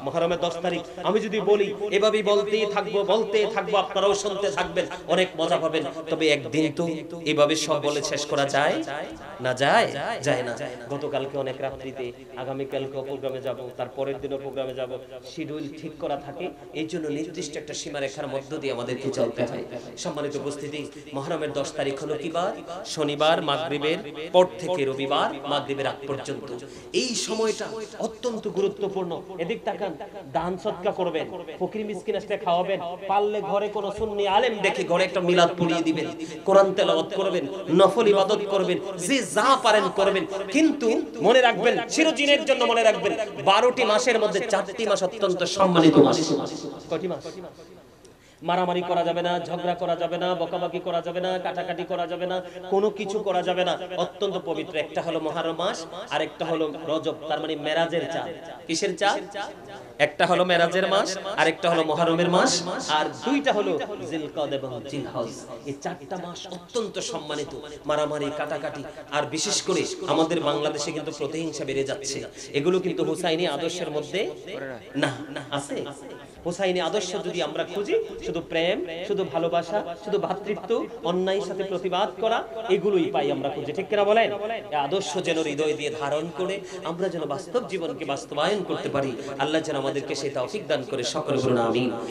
মুহররমের 10 তারিখ আমি যদি বলি, এভাবেই বলতেই থাকবো, আপনারাও শুনতে থাকবেন, অনেক মজা পাবেন। তবে একদিন তো এভাবে সব বলে শেষ করা যায় না, যায় না। গতকালকে অনেক রাত্রিতে, আগামী কালকে প্রোগ্রামে যাব, তার পরের দিনও প্রোগ্রামে যাব, শিডিউল ঠিক করা থাকে। এই জন্য নির্দিষ্ট একটা সীমারেখার মধ্য দিয়ে আমাদেরকে চলতে হয়। সম্মানিত উপস্থিতি, মুহররমের 10 তারিখ হলো কি বার? শনিবার মাগরিবের পর থেকে রবিবার মাগরিবের আগ পর্যন্ত। এই সময়টা অত্যন্ত গুরুত্বপূর্ণ। এদিক তাকান, দান সদকা করবেন, ফকির মিসকিন আসলে খাওয়াবেন, পারলে ঘরে কোন সুন্নি আলেম দেখে ঘরে একটা মিলাদ পড়িয়ে দিবেন, কোরআন তেলাওয়াত করবেন, নফল ইবাদত করবেন, যে যা পারেন করবেন। কিন্তু মনে রাখবেন, চিরদিনের জন্য মনে রাখবেন, 12টি মাসের মধ্যে 4টি মাস অত্যন্ত সম্মানিত মাস। কয়টি মাস? মারামারি করা যাবে না, ঝগড়া করা যাবে না, বকাবকি করা যাবে না, কাটাকাটি করা যাবে না, কোনো কিছু করা যাবে না। অত্যন্ত পবিত্র। একটা হলো মুহররম মাস, আর একটা হলো রজব, তার মানে মেরাজের চাঁদ। কিসের চাঁদ? একটা হলো মেরাজের মাস, আর একটা হলো মুহররমের মাস, আর দুইটা হলো জিলকদ এবং জিলহজ। এই 4টা মাস অত্যন্ত সম্মানিত। মারামারি, কাটাকাটি, আর বিশেষ করে আমাদের বাংলাদেশে কিন্তু প্রতিহিংসা বেড়ে যাচ্ছে। এগুলো কিন্তু হুসাইনি আদর্শের মধ্যে না আছে। হুসাইনি আদর্শ যদি আমরা খুঁজি, শুধু প্রেম, শুধু ভালোবাসা, শুধু ভ্রাতৃত্ব, অন্যায়ের সাথে প্রতিবাদ করা, এগুলোই পাই আমরা খুঁজি। ঠিক কিনা বলেন? এই আদর্শ যেন হৃদয় দিয়ে ধারণ করে আমরা যেন বাস্তব জীবনকে বাস্তবায়ন করতে পারি। আল্লাহ যেন আমাদেরকে সেই তৌফিক দান করে। সকলে বলুন আমিন।